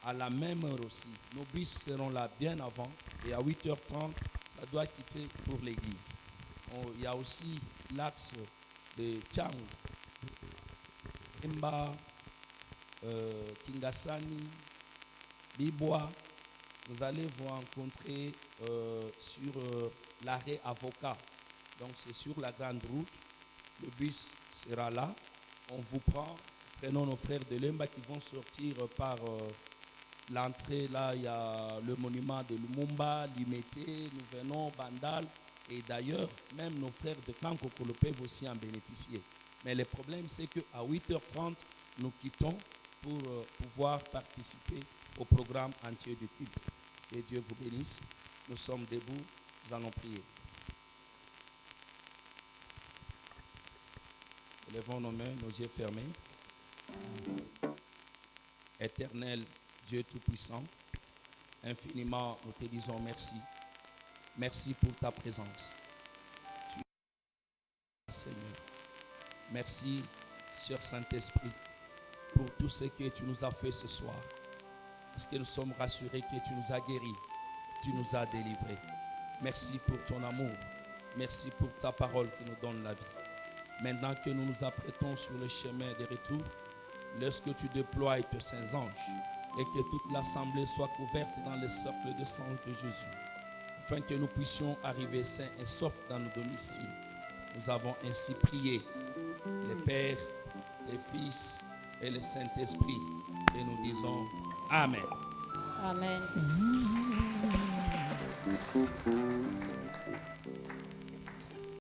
à la même heure aussi. Nos bus seront là bien avant et à 8h30, ça doit quitter pour l'église. Il y a aussi l'axe de Tchang, Mba, Kingasani, Bibois. Vous allez vous rencontrer sur l'arrêt Avocat. Donc c'est sur la grande route. Le bus sera là. On vous prend. Prenons nos frères de Lemba qui vont sortir par l'entrée. Là, il y a le monument de Lumumba, Limete, nous venons, Bandal. Et d'ailleurs, même nos frères de Kankokolo peuvent aussi en bénéficier. Mais le problème, c'est qu'à 8h30, nous quittons pour pouvoir participer au programme entier du culte. Que Dieu vous bénisse. Nous sommes debout, nous allons prier. Levons nos mains, nos yeux fermés. Éternel Dieu Tout-Puissant, infiniment nous te disons merci. Merci pour ta présence. Tu es Seigneur. Merci, cher Saint-Esprit, pour tout ce que tu nous as fait ce soir. Parce que nous sommes rassurés que tu nous as guéris, tu nous as délivrés. Merci pour ton amour. Merci pour ta parole qui nous donne la vie. Maintenant que nous nous apprêtons sur le chemin de retour, laisse que tu déploies tes saints anges et que toute l'assemblée soit couverte dans le cercle de sang de Jésus, afin que nous puissions arriver sains et saufs dans nos domiciles. Nous avons ainsi prié, le Père, le Fils et le Saint-Esprit, et nous disons Amen. Amen.